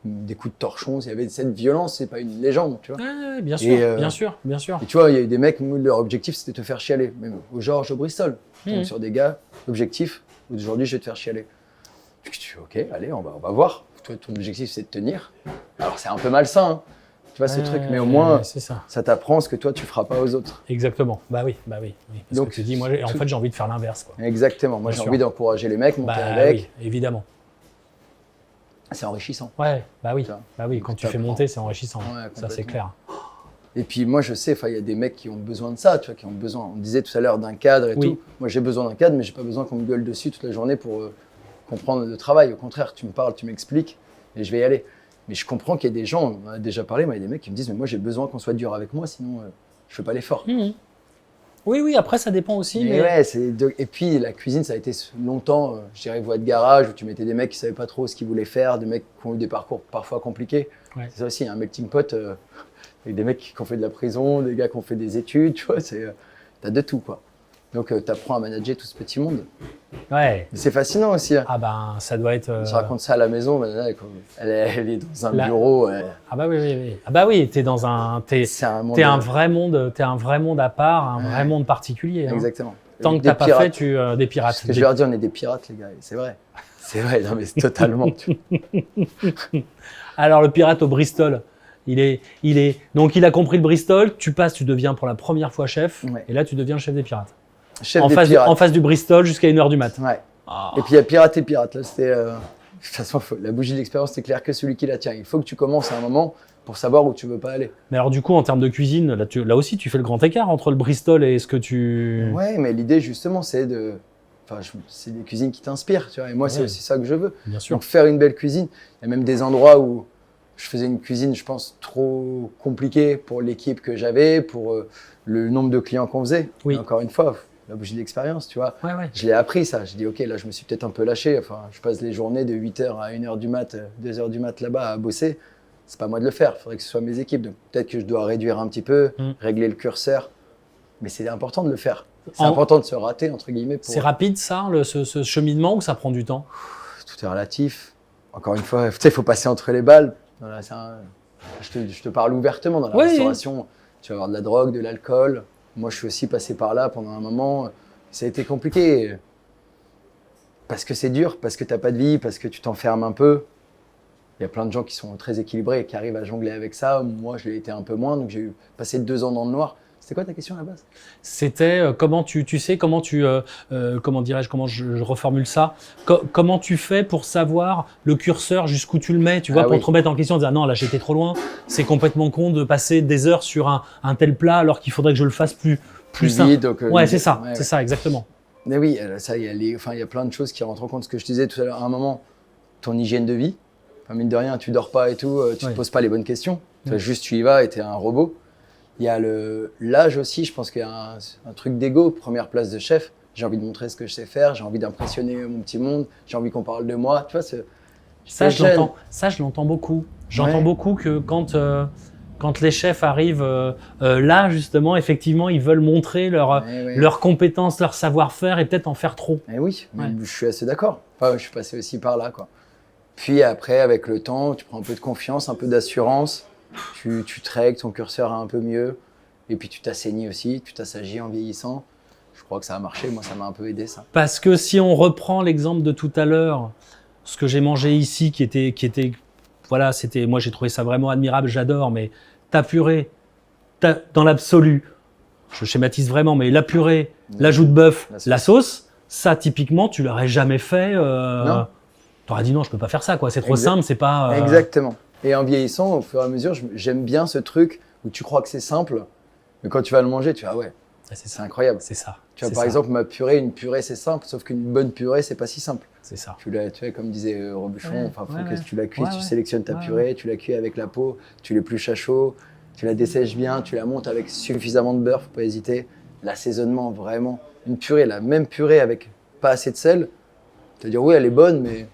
des coups de torchon. Il y avait cette violence, c'est pas une légende, tu vois. Bien sûr, bien sûr, bien sûr. Et tu vois, il y a eu des mecs, leur objectif, c'était de te faire chialer. Même au Georges, au Bristol. Donc sur des gars, objectif, aujourd'hui, je vais te faire chialer. Je dis, ok, allez, on va voir. Toi, ton objectif, c'est de tenir. Alors, c'est un peu malsain, hein. Tu vois ce truc, mais au moins, ça t'apprend ce que toi, tu feras pas aux autres. Exactement. Bah oui. Parce donc, que tu dis, moi, en fait, j'ai envie de faire l'inverse, quoi. Exactement. Moi, j'ai envie d'encourager les mecs, monter avec. Oui, évidemment. C'est enrichissant. Ouais, bah oui. Quand tu fais monter, c'est enrichissant. Ouais, ça, c'est clair. Et puis, moi, je sais, il y a des mecs qui ont besoin de ça, tu vois, qui ont besoin. On disait tout à l'heure d'un cadre et tout. Moi, j'ai besoin d'un cadre, mais j'ai pas besoin qu'on me gueule dessus toute la journée pour comprendre le travail. Au contraire, tu me parles, tu m'expliques et je vais y aller. Mais je comprends qu'il y a des gens, on en a déjà parlé, mais il y a des mecs qui me disent, mais moi j'ai besoin qu'on soit dur avec moi, sinon je fais pas l'effort. Oui, après ça dépend aussi. Et puis la cuisine, ça a été longtemps, je dirais, voie de garage, où tu mettais des mecs qui savaient pas trop ce qu'ils voulaient faire, des mecs qui ont eu des parcours parfois compliqués. Ouais. C'est ça aussi, un melting pot, avec des mecs qui ont fait de la prison, des gars qui ont fait des études, tu vois, t'as de tout, quoi. Donc, tu apprends à manager tout ce petit monde. Ouais. C'est fascinant aussi. Hein. Ah ben, ça doit être... Je raconte ça à la maison, elle est dans un bureau. Ah bah oui. Ah bah oui, t'es dans un... T'es un vrai monde à part, un vrai monde particulier. Hein. Exactement. Tant que t'as pas fait, des pirates. Ce que je leur dis, on est des pirates, les gars. C'est vrai. C'est vrai, non mais c'est totalement... Alors, le pirate au Bristol, donc il a compris le Bristol, tu deviens pour la première fois chef, et là tu deviens le chef des pirates. En face du Bristol jusqu'à 1h du mat. Ouais. Oh. Et puis il y a pirate et pirate. Là, c'était, de toute façon, la bougie de l'expérience, c'est clair que celui qui la tient. Il faut que tu commences à un moment pour savoir où tu veux pas aller. Mais alors du coup, en termes de cuisine, là aussi, tu fais le grand écart entre le Bristol et ce que tu... Ouais, mais l'idée justement, c'est c'est des cuisines qui t'inspirent. Tu vois, et moi, c'est aussi ça que je veux. Bien sûr. Donc faire une belle cuisine. Il y a même des endroits où je faisais une cuisine, je pense, trop compliquée pour l'équipe que j'avais, pour le nombre de clients qu'on faisait. Oui. Et encore une fois, la bougie d'expérience, tu vois. Ouais. Je l'ai appris ça. Je dis, ok, là, je me suis peut-être un peu lâché. Enfin, je passe les journées de 8h à 1h du mat, 2h du mat là-bas à bosser. C'est pas moi de le faire. Il faudrait que ce soit mes équipes. Donc peut-être que je dois réduire un petit peu, régler le curseur. Mais c'est important de le faire. C'est important de se rater, entre guillemets. C'est rapide, ça, ce cheminement, ou ça prend du temps? Tout est relatif. Encore une fois, il faut passer entre les balles. Voilà, je te parle ouvertement. Dans la restauration, tu vas avoir de la drogue, de l'alcool. Moi, je suis aussi passé par là pendant un moment. Ça a été compliqué. Parce que c'est dur, parce que tu n'as pas de vie, parce que tu t'enfermes un peu. Il y a plein de gens qui sont très équilibrés et qui arrivent à jongler avec ça. Moi, je l'ai été un peu moins, donc j'ai passé 2 ans dans le noir. C'était quoi ta question à la base? C'était comment je reformule ça, comment tu fais pour savoir le curseur jusqu'où tu le mets, tu vois, pour te remettre en question, dire non, là j'étais trop loin, c'est complètement con de passer des heures sur un tel plat alors qu'il faudrait que je le fasse plus vite. C'est ça, exactement. Mais oui, ça, il y a plein de choses qui rentrent en compte. Ce que je te disais tout à l'heure, à un moment, ton hygiène de vie, mine de rien, tu dors pas et tout, tu te poses pas les bonnes questions, juste tu y vas et tu es un robot. Il y a l'âge aussi, je pense qu'il y a un truc d'ego, première place de chef. j'ai envie de montrer ce que je sais faire, j'ai envie d'impressionner mon petit monde, j'ai envie qu'on parle de moi. Tu vois, Ça, je l'entends beaucoup. J'entends beaucoup que quand les chefs arrivent là, justement, effectivement, ils veulent montrer leurs compétences, leur savoir-faire et peut-être en faire trop. Et oui, je suis assez d'accord. Enfin, je suis passé aussi par là, quoi. Puis après, avec le temps, tu prends un peu de confiance, un peu d'assurance, tu te règles, ton curseur un peu mieux, et puis tu t'assainis aussi, tu t'assagis en vieillissant. Je crois que ça a marché, moi ça m'a un peu aidé ça. Parce que si on reprend l'exemple de tout à l'heure, ce que j'ai mangé ici qui était voilà, moi j'ai trouvé ça vraiment admirable, j'adore, mais ta purée, dans l'absolu, je schématise vraiment, mais la purée, l'ajout de bœuf, la sauce, ça typiquement tu l'aurais jamais fait. Non. T'aurais dit non, je peux pas faire ça, quoi. C'est trop simple, c'est pas. Exactement. Et en vieillissant, au fur et à mesure, j'aime bien ce truc où tu crois que c'est simple, mais quand tu vas le manger, tu vas ouais, c'est incroyable. C'est ça. Tu vois, par exemple, une purée c'est simple, sauf qu'une bonne purée c'est pas si simple. C'est ça. Tu vois, comme disait Robuchon, faut que tu la cuis, tu sélectionnes ta purée, purée, tu la cuis avec la peau, tu l'épluches à chaud, tu la dessèches bien, tu la montes avec suffisamment de beurre, faut pas hésiter. L'assaisonnement, vraiment. Une purée, la même purée avec pas assez de sel, tu vas dire oui, elle est bonne, mais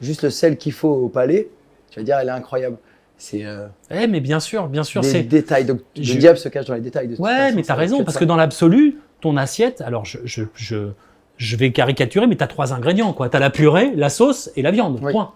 juste le sel qu'il faut au palais, tu vas dire elle est incroyable. C'est mais bien sûr, des détails. Donc le diable se cache dans les détails. Mais tu as raison, parce que dans l'absolu, ton assiette, alors je vais caricaturer, mais tu as 3 ingrédients, quoi. Tu as la purée, la sauce et la viande, point.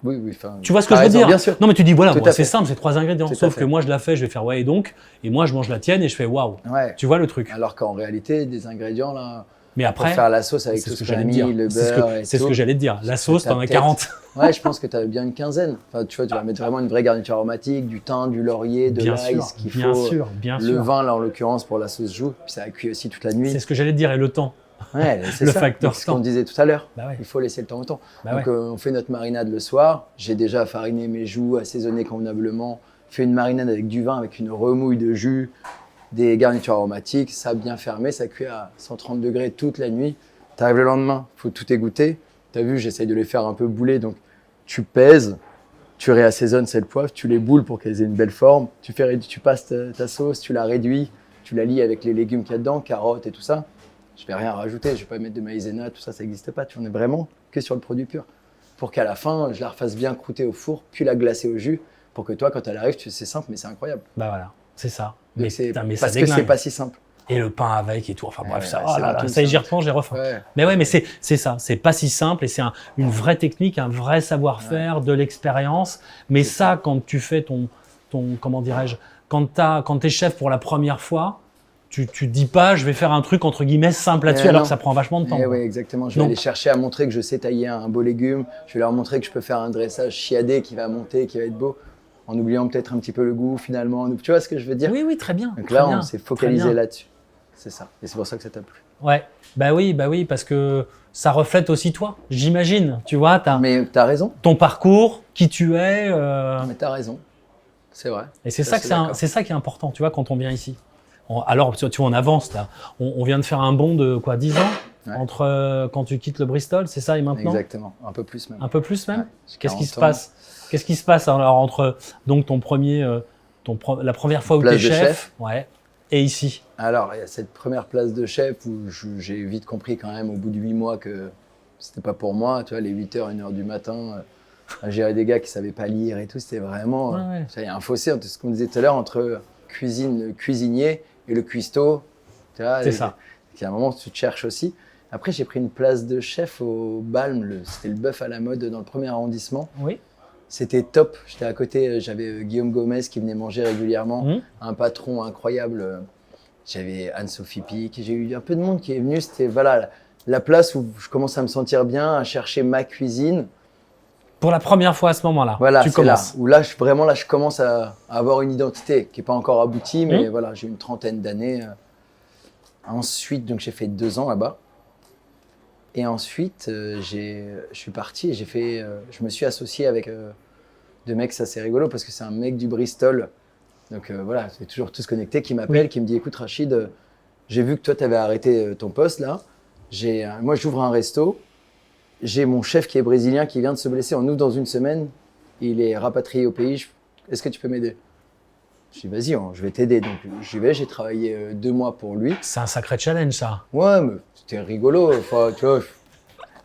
Oui, tu vois ce que je veux dire? Bien sûr. Non, mais tu dis, voilà, c'est simple, c'est 3 ingrédients. Sauf que moi, je la fais, je vais faire ouais, et donc. Et moi, je mange la tienne et je fais waouh. Tu vois le truc. Alors qu'en réalité, des ingrédients, là, mais après, pour faire la sauce avec tout ce que j'ai mis, le beurre c'est ce que j'allais te dire. La sauce, t'en as 40. Ouais, je pense que tu as bien une quinzaine. Enfin, tu vois, tu vas mettre vraiment une vraie garniture aromatique, du thym, du laurier, de l'ail, ce qu'il faut. Bien sûr. Le vin, là, en l'occurrence, pour la sauce joue. Puis ça a cuit aussi toute la nuit. C'est ce que j'allais te dire, et le temps. Ouais, c'est le ça. facteur ce qu'on disait tout à l'heure. Ouais. Il faut laisser le temps au temps. Donc, on fait notre marinade le soir. J'ai déjà fariné mes joues, assaisonné convenablement. Fait une marinade avec du vin, avec une remouille de jus, des garnitures aromatiques. Ça a bien fermé, ça cuit à 130 degrés toute la nuit. Tu arrives le lendemain, il faut tout égoutter. Tu as vu, j'essaye de les faire un peu bouler. Donc, tu pèses, tu réassaisonnes cette poivre, tu les boules pour qu'elles aient une belle forme. Tu passes ta sauce, tu la réduis, tu la lies avec les légumes qu'il y a dedans, carottes et tout ça. Je vais rien rajouter, je vais pas mettre de maïzena, tout ça, ça n'existe pas. Tu en es vraiment que sur le produit pur. Pour qu'à la fin, je la refasse bien croûter au four, puis la glacer au jus, pour que toi, quand elle arrive, c'est simple, mais c'est incroyable. Bah voilà, c'est ça. Mais parce que c'est pas si simple. Et le pain avec et tout. Enfin bref, ça j'y reprends, j'y reprends. Ouais. Mais c'est ça. C'est pas si simple et c'est une vraie technique, un vrai savoir-faire, de l'expérience. Mais ça, quand tu fais ton comment dirais-je, quand t'es chef pour la première fois, tu dis pas, je vais faire un truc entre guillemets simple là-dessus, alors que ça prend vachement de temps. Oui, exactement. Je vais aller chercher à montrer que je sais tailler un beau légume. Je vais leur montrer que je peux faire un dressage chiadé qui va monter, qui va être beau, en oubliant peut-être un petit peu le goût finalement. Tu vois ce que je veux dire? Oui, très bien. Donc là, on s'est focalisé là-dessus. C'est ça. Et c'est pour ça que ça t'a plu. Ouais. Bah oui, parce que ça reflète aussi toi, j'imagine. Tu vois, mais t'as raison. Ton parcours, qui tu es. Mais t'as raison. C'est vrai. Et c'est ça qui est important, tu vois, quand on vient ici. Alors, tu vois, on avance là. On vient de faire un bond de quoi, 10 ans entre quand tu quittes le Bristol, c'est ça, et maintenant? Exactement. Un peu plus même. Un peu plus même. Ouais. Qu'est-ce qui se passe? Qu'est-ce qui se passe alors entre donc la première fois où tu es chef, et ici? Alors, il y a cette première place de chef où j'ai vite compris quand même au bout de 8 mois que c'était pas pour moi. Tu vois, les 8h, 1h du matin, à gérer des gars qui savaient pas lire et tout, c'était vraiment... Il y a un fossé entre ce qu'on disait tout à l'heure entre le cuisinier et le cuistot. C'est ça. Il y a un moment où tu te cherches aussi. Après, j'ai pris une place de chef au Balme. C'était le bœuf à la mode dans le 1er arrondissement. Oui. C'était top. J'étais à côté, j'avais Guillaume Gomez qui venait manger régulièrement, un patron incroyable. J'avais Anne-Sophie Pic. J'ai eu un peu de monde qui est venu. C'était la place où je commence à me sentir bien, à chercher ma cuisine. Pour la première fois à ce moment-là, voilà, tu commences. Là, je commence à avoir une identité qui n'est pas encore aboutie, mais voilà, j'ai une trentaine d'années. Ensuite, donc j'ai fait 2 ans là-bas. Et ensuite, je suis parti et je me suis associé avec 2 mecs, ça c'est rigolo parce que c'est un mec du Bristol. Donc voilà, c'est toujours tous connectés, qui m'appelle, qui me dit écoute Rachid, j'ai vu que toi tu avais arrêté ton poste là. Moi j'ouvre un resto. J'ai mon chef qui est brésilien qui vient de se blesser. On ouvre dans 1 semaine. Il est rapatrié au pays. Est-ce que tu peux m'aider? Je dis, vas-y, je vais t'aider. Donc, j'y vais, j'ai travaillé 2 mois pour lui. C'est un sacré challenge, ça. Ouais, mais c'était rigolo. Enfin, tu vois.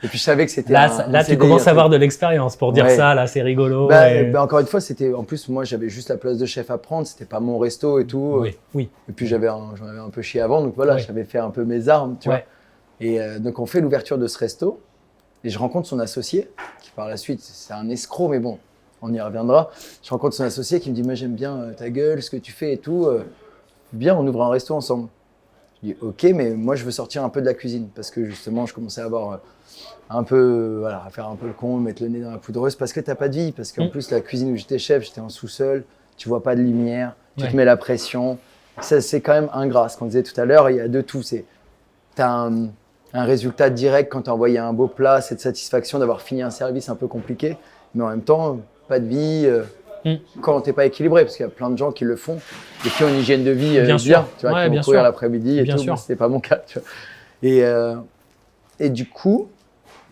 Et puis, je savais que c'était Là, tu CDI, commences à avoir de l'expérience pour dire Ouais. ça. Là, c'est rigolo. Encore une fois, en plus, moi, j'avais juste la place de chef à prendre. C'était pas mon resto et tout. Oui. Et puis, j'en avais un peu chié avant. Donc, voilà, j'avais fait un peu mes armes, tu vois. Et donc, on fait l'ouverture de ce resto. Et je rencontre son associé, qui par la suite, c'est un escroc, mais bon, on y reviendra. Je rencontre son associé qui me dit, moi j'aime bien ta gueule, ce que tu fais et tout. Bien, on ouvre un resto ensemble. Je dis, ok, mais moi je veux sortir un peu de la cuisine, parce que justement, je commençais à avoir un peu, voilà, à faire un peu le con, mettre le nez dans la poudreuse, parce que t'as pas de vie, parce qu'en plus, la cuisine où j'étais chef, j'étais en sous-sol, tu vois pas de lumière, tu te mets la pression. Ça, c'est quand même ingrat, ce qu'on disait tout à l'heure, il y a de tout. T'as un résultat direct quand tu as envoyé un beau plat, cette satisfaction d'avoir fini un service un peu compliqué, mais en même temps, pas de vie quand tu n'es pas équilibré, parce qu'il y a plein de gens qui le font et qui ont une hygiène de vie bien, tu vois, qui vont courir l'après-midi et tout, mais c'était pas mon cas. Tu vois. Et du coup…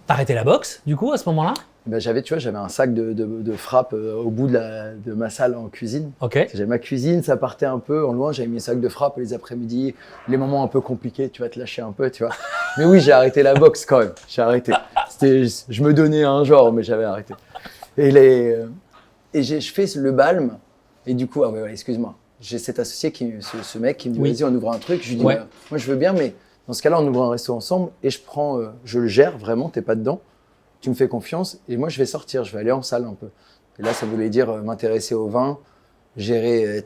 T'as arrêté la boxe, du coup, à ce moment-là? J'avais un sac de frappe au bout de ma salle en cuisine. Ok. J'avais ma cuisine, ça partait un peu en loin, j'avais mis un sac de frappe les après-midi, les moments un peu compliqués, tu vas te lâcher un peu, tu vois. Mais oui, j'ai arrêté la boxe quand même, j'ai arrêté. Je me donnais un genre, mais j'avais arrêté. Et je fais le balme, et du coup, excuse-moi, j'ai cet associé, ce mec qui me dit, vas-y, on ouvre un truc. Je lui dis, moi je veux bien, mais dans ce cas-là, on ouvre un resto ensemble, et je le gère vraiment, t'es pas dedans. Tu me fais confiance et moi je vais sortir, je vais aller en salle un peu. Et là, ça voulait dire m'intéresser au vin, gérer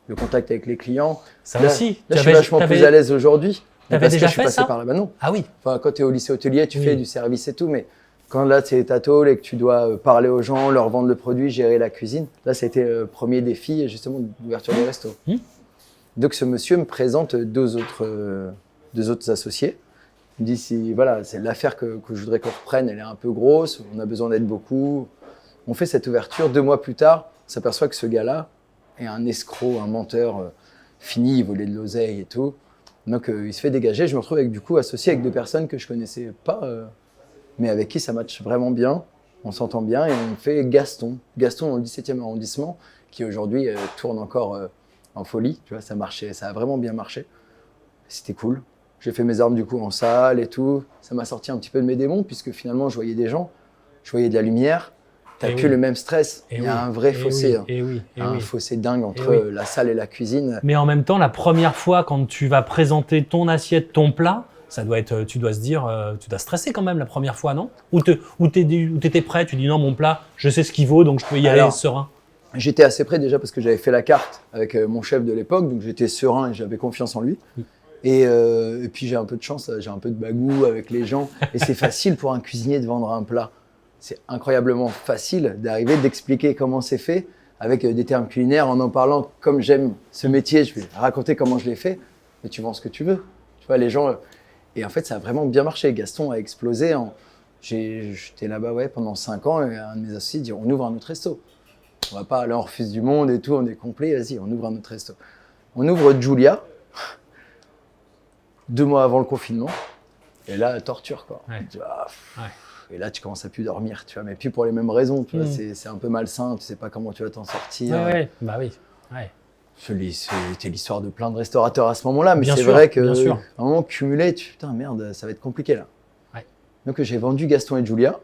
le contact avec les clients. Ça aussi. Là je suis vachement plus à l'aise aujourd'hui. T'avais déjà je suis passé par là. Non. Ah oui. Quand tu es au lycée hôtelier, tu fais du service et tout, mais quand là tu es ta tôle et que tu dois parler aux gens, leur vendre le produit, gérer la cuisine, là ça a été le premier défi justement d'ouverture des restos. Donc ce monsieur me présente deux autres associés. Il me dit, voilà, c'est l'affaire que je voudrais qu'on reprenne, elle est un peu grosse, on a besoin d'être beaucoup. On fait cette ouverture, 2 mois plus tard, on s'aperçoit que ce gars-là est un escroc, un menteur fini, il volait de l'oseille et tout. Donc il se fait dégager, je me retrouve associé avec 2 personnes que je connaissais pas, mais avec qui ça matche vraiment bien, on s'entend bien et on fait Gaston dans le 17e arrondissement, qui aujourd'hui tourne encore en folie, tu vois, ça marchait, ça a vraiment bien marché, c'était cool. J'ai fait mes armes du coup en salle et tout. Ça m'a sorti un petit peu de mes démons puisque finalement je voyais des gens, je voyais de la lumière. T'as plus le même stress. Il y a un vrai fossé. Un fossé dingue entre la salle et la cuisine. Mais en même temps, la première fois quand tu vas présenter ton assiette, ton plat, ça doit être, tu dois stresser quand même la première fois, non? Ou t'étais prêt, tu dis non, mon plat, je sais ce qu'il vaut, donc je peux y aller serein. J'étais assez prêt déjà parce que j'avais fait la carte avec mon chef de l'époque, donc j'étais serein et j'avais confiance en lui. Et puis j'ai un peu de chance, j'ai un peu de bagou avec les gens. Et c'est facile pour un cuisinier de vendre un plat. C'est incroyablement facile d'arriver, d'expliquer comment c'est fait avec des termes culinaires en parlant comme j'aime ce métier. Je vais raconter comment je l'ai fait, mais tu vends ce que tu veux. Tu vois, les gens… Et en fait, ça a vraiment bien marché. Gaston a explosé. J'étais là-bas pendant 5 ans et un de mes associés dit, on ouvre un autre resto. On va pas aller en refuse du monde et tout, on est complet, vas-y, on ouvre un autre resto. On ouvre Julia. 2 mois avant le confinement, et là, torture, quoi. Et là, tu commences à plus dormir, tu vois, mais plus pour les mêmes raisons, tu vois, c'est un peu malsain, tu sais pas comment tu vas t'en sortir. Bah oui. C'était l'histoire de plein de restaurateurs à ce moment-là, mais c'est vrai que, à un moment cumulé, putain, merde, ça va être compliqué, là. Donc, j'ai vendu Gaston et Julia,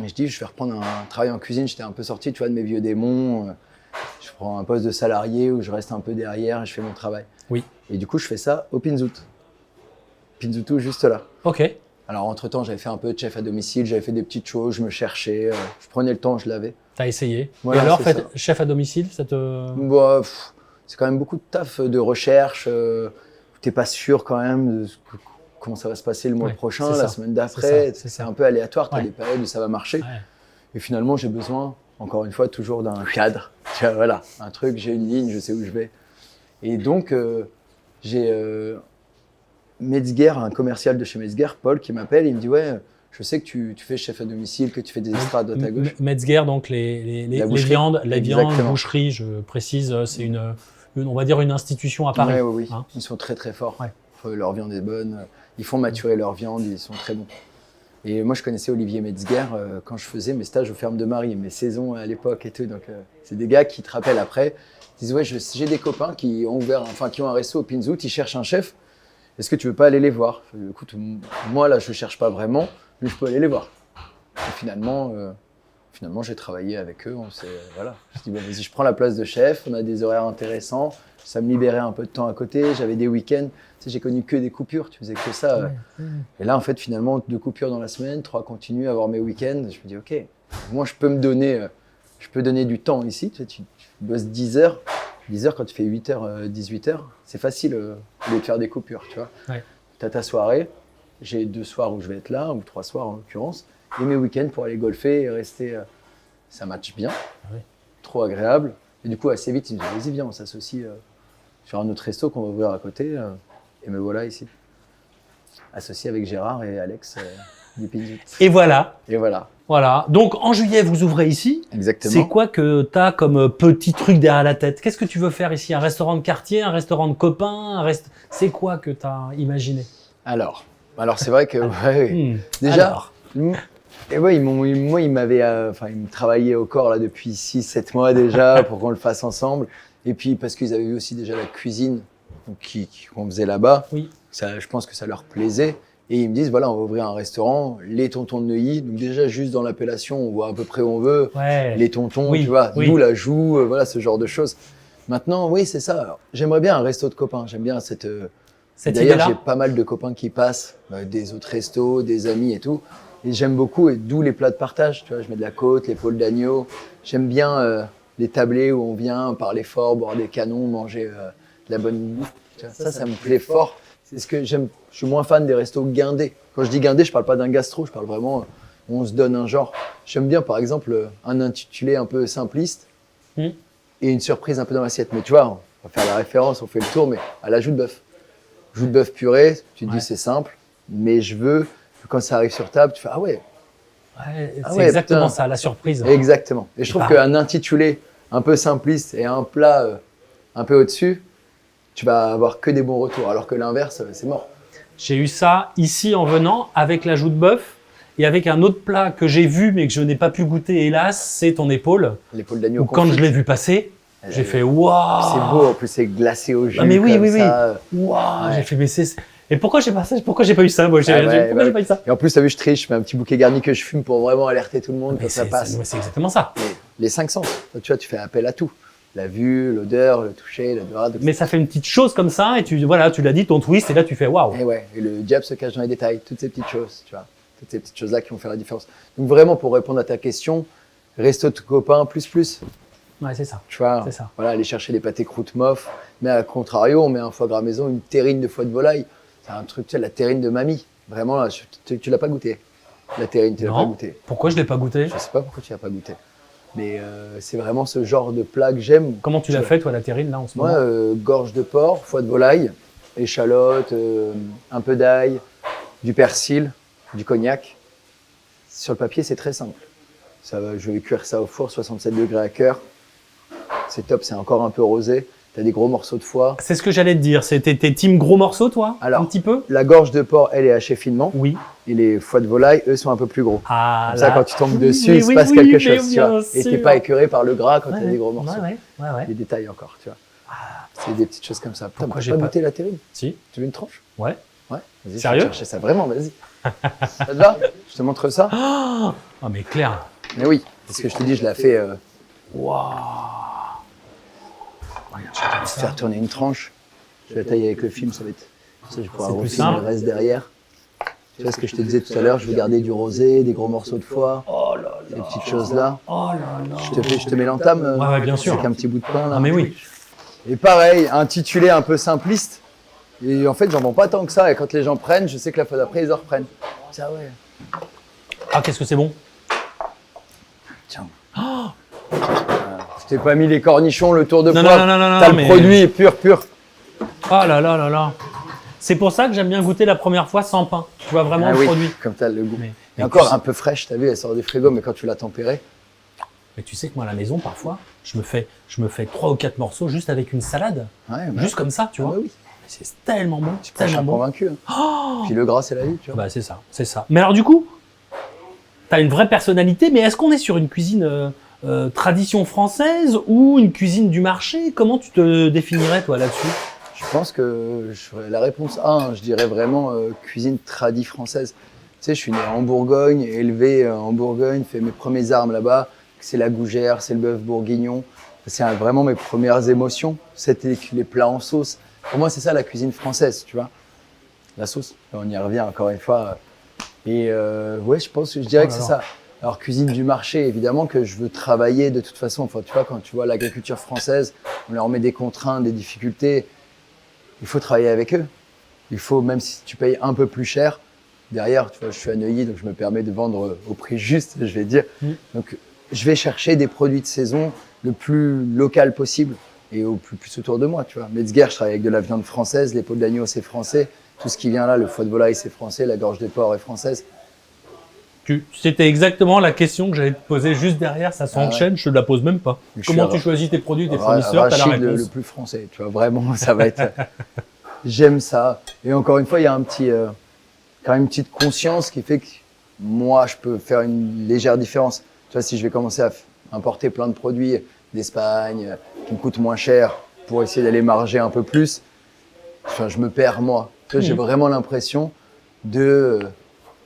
et je dis, je vais reprendre un travail en cuisine, j'étais un peu sorti, tu vois, de mes vieux démons, je prends un poste de salarié où je reste un peu derrière et je fais mon travail. Et du coup, je fais ça au Pinzout. Pinzoutou, juste là. Ok. Alors, entre-temps, j'avais fait un peu de chef à domicile, j'avais fait des petites choses, je me cherchais, je prenais le temps, je l'avais. T'as essayé. Voilà, et alors, chef à domicile, ça te… C'est quand même beaucoup de taf, de recherche. T'es pas sûr quand même de comment ça va se passer le mois prochain, la semaine d'après. C'est un peu aléatoire, t'as des périodes où ça va marcher. Et finalement, j'ai besoin, encore une fois, toujours d'un cadre. Tu vois, voilà, un truc, j'ai une ligne, je sais où je vais. Et donc, j'ai Metzger, un commercial de chez Metzger, Paul, qui m'appelle, il me dit, ouais, je sais que tu fais chef à domicile, que tu fais des extras à droite à gauche. Metzger, donc les viandes, boucherie, je précise, c'est on va dire une institution à Paris. Oui. Ils sont très très forts. Leur viande est bonne, ils font maturer leur viande, ils sont très bons. Et moi, je connaissais Olivier Metzger quand je faisais mes stages aux Fermes de Marie, mes saisons à l'époque et tout. Donc, c'est des gars qui te rappellent après. Ils disent, ouais, j'ai des copains qui ont qui ont un resto au Pinzout, ils cherchent un chef. Est-ce que tu veux pas aller les voir? Écoute, moi, là, je cherche pas vraiment, mais je peux aller les voir. Et finalement, j'ai travaillé avec eux. Voilà. Je dis, bon, vas-y, je prends la place de chef. On a des horaires intéressants. Ça me libérait un peu de temps à côté. J'avais des week-ends. Tu sais, j'ai connu que des coupures. Tu faisais que ça. Et là, en fait, finalement, 2 coupures dans la semaine, 3 continues, avoir mes week-ends. Je me dis, OK, moi, je peux donner du temps ici. Tu bosses 10 heures. 10 heures, quand tu fais 8 heures, 18 heures, c'est facile de faire des coupures, tu vois. Ouais. Tu as ta soirée. J'ai 2 soirs où je vais être là, ou 3 soirs en l'occurrence. Et mes week-ends pour aller golfer et rester. Ça match bien. Oui. Trop agréable. Et du coup, assez vite, ils me disent, vas-y, viens, on s'associe sur un autre resto qu'on va ouvrir à côté. Et me voilà ici. Associé avec Gérard et Alex du Pinzout. Et voilà. Et voilà. Voilà. Donc, en juillet, vous ouvrez ici. Exactement. C'est quoi que tu as comme petit truc derrière la tête? Qu'est-ce que tu veux faire ici? Un restaurant de quartier, un restaurant de copains, C'est quoi que tu as imaginé? Alors c'est vrai que déjà, et ouais, ils me travaillaient au corps là depuis 6-7 mois déjà pour qu'on le fasse ensemble. Et puis parce qu'ils avaient vu aussi déjà la cuisine qu'on faisait là-bas. Oui. Ça, je pense que ça leur plaisait. Et ils me disent, voilà, on va ouvrir un restaurant, les Tontons de Neuilly. Donc déjà, juste dans l'appellation, on voit à peu près où on veut. Ouais. Les tontons, oui, tu vois, oui. d'où la joue, voilà, ce genre de choses. Maintenant, oui, c'est ça. Alors, j'aimerais bien un resto de copains. J'aime bien cette idée-là. D'ailleurs, j'ai pas mal de copains qui passent, des autres restos, des amis et tout. Et j'aime beaucoup, et d'où les plats de partage. Tu vois, je mets de la côte, l'épaule d'agneau. J'aime bien les tablés où on vient parler fort, boire des canons, manger de la bonne bouffe. Ça me plaît fort. C'est ce que j'aime. Je suis moins fan des restos guindés. Quand je dis guindé, je parle pas d'un gastro, je parle vraiment où on se donne un genre. J'aime bien, par exemple, un intitulé un peu simpliste et une surprise un peu dans l'assiette. Mais tu vois, on va faire la référence, on fait le tour, mais à la joue de bœuf. Joue de bœuf purée, tu te dis c'est simple, mais je veux que quand ça arrive sur table, tu fais ah ouais. C'est exactement ça, la surprise. Exactement. Et je trouve qu'un intitulé un peu simpliste et un plat un peu au-dessus, tu vas avoir que des bons retours, alors que l'inverse, c'est mort. J'ai eu ça ici en venant avec la joue de bœuf et avec un autre plat que j'ai vu mais que je n'ai pas pu goûter, hélas, c'est ton épaule. L'épaule d'agneau. Quand je l'ai vu passer, j'ai fait waouh. C'est beau, en plus c'est glacé au jus. Ah mais oui. Waouh. J'ai fait mais c'est. Et pourquoi j'ai pas ça? Pourquoi j'ai pas eu ça? Moi, j'ai pas eu ça. Et en plus, t'as vu, je triche, je mets un petit bouquet garni que je fume pour vraiment alerter tout le monde mais quand ça passe. C'est exactement ça. Mais les 5 sens, tu vois, tu fais appel à tout. La vue, l'odeur, le toucher, l'odorat. Mais ça fait une petite chose comme ça et tu l'as dit, ton twist, et là tu fais waouh. Et le diable se cache dans les détails, toutes ces petites choses, tu vois. Toutes ces petites choses-là qui vont faire la différence. Donc vraiment, pour répondre à ta question, resto de copains plus. Ouais, c'est ça. Tu vois, c'est ça. Voilà, aller chercher les pâtés croûte mof, mais à contrario, on met un foie gras maison, une terrine de foie de volaille. C'est un truc, tu sais, la terrine de mamie. Vraiment, là, tu l'as pas goûté. La terrine, tu l'as pas goûté. Pourquoi je l'ai pas goûté? Je sais pas pourquoi tu l'as pas goûté. Mais c'est vraiment ce genre de plat que j'aime. Comment tu l'as fait, toi, la terrine, là, en ce moment? Moi, gorge de porc, foie de volaille, échalote, un peu d'ail, du persil, du cognac. Sur le papier, c'est très simple. Je vais cuire ça au four, 67 degrés à cœur. C'est top, c'est encore un peu rosé. Tu as des gros morceaux de foie. C'est ce que j'allais te dire. C'était tes team gros morceaux, toi? Alors, un petit peu? La gorge de porc, elle est hachée finement. Oui. Et les foies de volaille, eux, sont un peu plus gros. Ah, comme ça, quand tu tombes dessus, il se passe quelque chose. Tu vois. Et tu n'es pas écœuré par le gras quand tu as des gros morceaux. Ouais. Les détails encore, tu vois. C'est des petites choses comme ça. Pourquoi j'ai pas goûté la terrine? Si. Tu veux une tranche? Ouais. Vas-y, sérieux? Je vais chercher ça vraiment, vas-y. Ça te va? Je te montre ça. Ah, mais clair. Mais oui, parce que je te dis, je l'ai fait. Waouh. Je vais te faire tourner une tranche. Je vais la tailler avec le film, ça va être. Ça, je pourrai plus avoir le reste derrière. Tu vois ce que je te disais tout à l'heure, je vais garder du rosé, des gros morceaux de foie, ces petites choses-là. Oh là là. Je te mets l'entame ouais, bien sûr. avec un petit bout de pain. Là. Ah mais oui. Et pareil, intitulé un peu simpliste. Et en fait, j'en vends pas tant que ça. Et quand les gens prennent, je sais que la fois d'après, ils en reprennent. Ça, ouais. Ah, qu'est-ce que c'est bon? Tiens. Je t'ai pas mis les cornichons, le tour de poivre. Non, t'as le produit pur. Oh là là là là. C'est pour ça que j'aime bien goûter la première fois sans pain. Tu vois vraiment le produit. Comme t'as le goût. Mais encore un peu fraîche, t'as vu, elle sort du frigo, mais quand tu l'as tempérée. Mais tu sais que moi, à la maison, parfois, je me fais 3 ou 4 morceaux juste avec une salade. Ouais, juste comme ça, tu vois. Oui. C'est tellement bon. Tu prends, je suis convaincu. Hein. Puis le gras, c'est la vie, tu vois. Bah, c'est ça. Mais alors, du coup, t'as une vraie personnalité, mais est-ce qu'on est sur une cuisine tradition française ou une cuisine du marché? Comment tu te définirais, toi, là-dessus? Je pense que la réponse A, hein, je dirais vraiment cuisine tradie française. Tu sais, je suis né en Bourgogne, élevé en Bourgogne, fait mes premières armes là-bas. C'est la gougère, c'est le bœuf bourguignon. C'est vraiment mes premières émotions. C'était les plats en sauce. Pour moi, c'est ça la cuisine française, tu vois. La sauce, on y revient encore une fois. Et ouais, je dirais que c'est ça. Alors, cuisine du marché, évidemment que je veux travailler de toute façon. Enfin, tu vois, quand tu vois l'agriculture française, on leur met des contraintes, des difficultés. Il faut travailler avec eux. Il faut, même si tu payes un peu plus cher, derrière, tu vois, je suis à Neuilly, donc je me permets de vendre au prix juste, je vais dire. Donc, je vais chercher des produits de saison le plus local possible et au plus autour de moi, tu vois. Metzger, je travaille avec de la viande française, l'épaule d'agneau, c'est français. Tout ce qui vient là, le foie de volaille, c'est français, la gorge de porc est française. C'était exactement la question que j'allais te poser juste derrière, ça s'enchaîne, je te la pose même pas. Comment tu choisis tes produits, tes fournisseurs, t'as la réponse. Le plus français, tu vois, vraiment, ça va être... J'aime ça. Et encore une fois, il y a quand même une petite conscience qui fait que moi, je peux faire une légère différence. Tu vois, si je vais commencer à importer plein de produits d'Espagne qui me coûtent moins cher pour essayer d'aller marger un peu plus, enfin, je me perds moi. Tu vois, j'ai vraiment l'impression d'aider